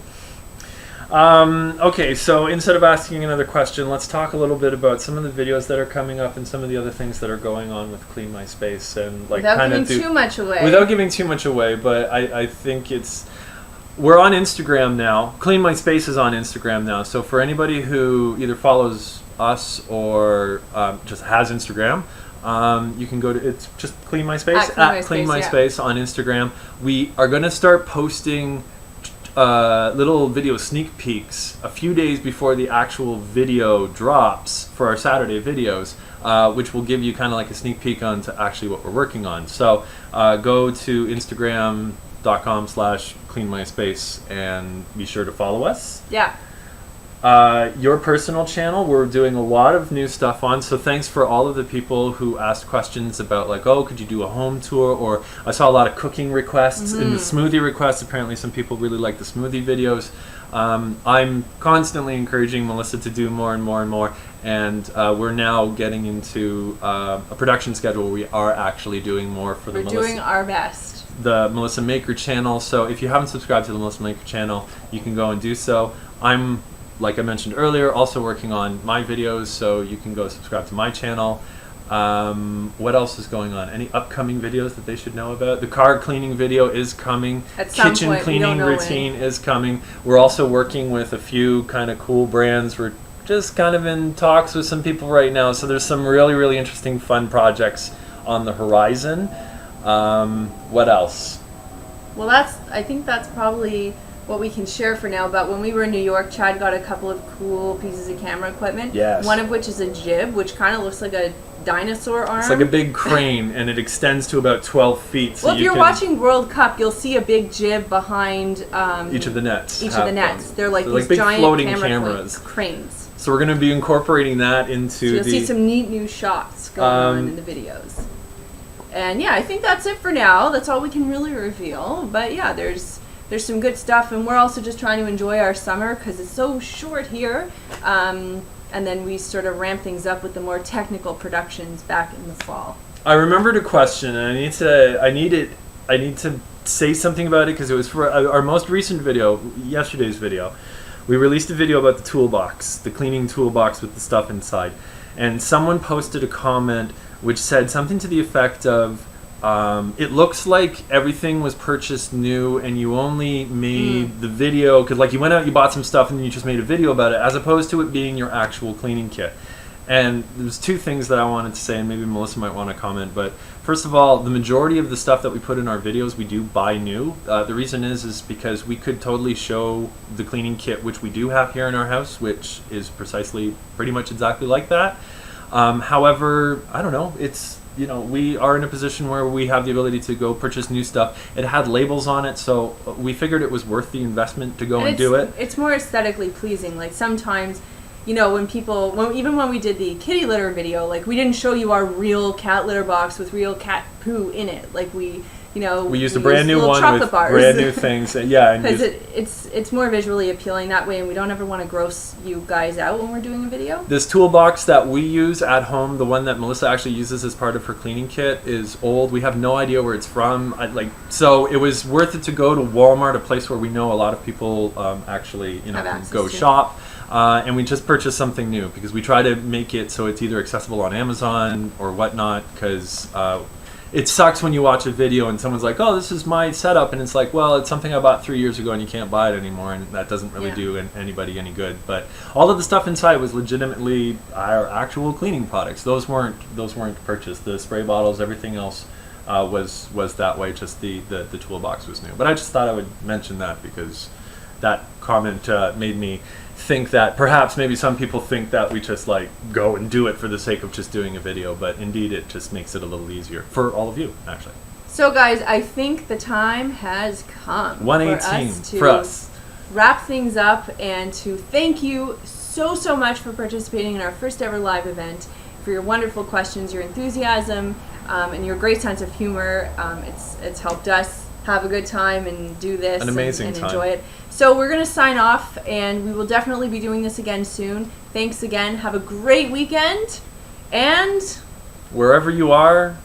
Okay, so instead of asking another question, let's talk a little bit about some of the videos that are coming up and some of the other things that are going on with Clean My Space, and like Without kind giving of too much away. Without giving too much away, but I think we're on Instagram now. Clean My Space is on Instagram now. So for anybody who either follows us or just has Instagram, you can go to, it's just Clean My Space, at Clean My Space on Instagram. We are going to start posting little video sneak peeks a few days before the actual video drops for our Saturday videos, which will give you kind of like a sneak peek on to actually what we're working on. So go to Instagram.com/cleanmyspace and be sure to follow us. Yeah. Your personal channel, we're doing a lot of new stuff on, so thanks for all of the people who asked questions about like, oh, could you do a home tour, or I saw a lot of cooking requests and the smoothie requests. Apparently some people really like the smoothie videos. I'm constantly encouraging Melissa to do more and more and more, and we're now getting into a production schedule where we are actually doing more for the Melissa. We're doing our best. The Melissa Maker channel, so if you haven't subscribed to the Melissa Maker channel, you can go and do so. I'm, like I mentioned earlier, also working on my videos, so you can go subscribe to my channel. What else is going on? Any upcoming videos that they should know about? The car cleaning video is coming. At some Kitchen point, cleaning routine is coming. We're also working with a few kind of cool brands. We're just kind of in talks with some people right now, so there's some really, really interesting, fun projects on the horizon. What else? Well, I think that's probably what we can share for now. But when we were in New York, Chad got a couple of cool pieces of camera equipment. Yes. One of which is a jib, which kind of looks like a dinosaur arm. It's like a big crane, and it extends to about 12 feet. So well, if you're watching World Cup, you'll see a big jib behind each of the nets. They're like these big giant floating cameras. Cranes. So we're going to be incorporating that into so you'll see some neat new shots going on in the videos. And yeah, I think that's it for now. That's all we can really reveal. But yeah, there's some good stuff, and we're also just trying to enjoy our summer because it's so short here. And then we sort of ramp things up with the more technical productions back in the fall. I remembered a question, and I need to say something about it because it was for our most recent video, yesterday's video. We released a video about the toolbox, the cleaning toolbox with the stuff inside, and someone posted a comment which said something to the effect of, it looks like everything was purchased new and you only made the video, because like you went out, you bought some stuff, and then you just made a video about it, as opposed to it being your actual cleaning kit. And there's two things that I wanted to say, and maybe Melissa might want to comment, but first of all, the majority of the stuff that we put in our videos, we do buy new. The reason is because we could totally show the cleaning kit, which we do have here in our house, which is precisely pretty much exactly like that. However, I don't know, we are in a position where we have the ability to go purchase new stuff. It had labels on it, so we figured it was worth the investment to go and do it. It's more aesthetically pleasing. Like sometimes, when even when we did the kitty litter video, like we didn't show you our real cat litter box with real cat poo in it. Like we used a brand new one with brand new things. Yeah, because it's more visually appealing that way, and we don't ever want to gross you guys out when we're doing a video. This toolbox that we use at home, the one that Melissa actually uses as part of her cleaning kit, is old. We have no idea where it's from. So it was worth it to go to Walmart, a place where we know a lot of people actually can go shop. And we just purchased something new because we try to make it so it's either accessible on Amazon or whatnot, because it sucks when you watch a video and someone's like, oh, this is my setup, and it's like, well, it's something I bought 3 years ago and you can't buy it anymore, and that doesn't really do anybody any good. But all of the stuff inside was legitimately our actual cleaning products. Those weren't purchased. The spray bottles, everything else was that way. Just the toolbox was new. But I just thought I would mention that because that comment made me think that perhaps maybe some people think that we just like go and do it for the sake of just doing a video, but indeed it just makes it a little easier for all of you, actually. So guys, I think the time has come 118 for us wrap things up and to thank you so much for participating in our first ever live event, for your wonderful questions, your enthusiasm, and your great sense of humor. It's helped us have a good time and do this and enjoy it. So we're going to sign off, and we will definitely be doing this again soon. Thanks again. Have a great weekend. And wherever you are.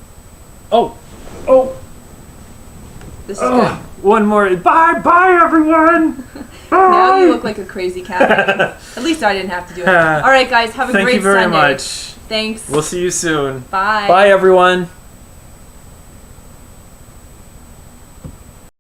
This is good. One more. Bye, everyone. Now you look like a crazy cat. At least I didn't have to do it. All right, guys, have a Thank great you very Sunday. much. Thanks. We'll see you soon. Bye. Bye, everyone.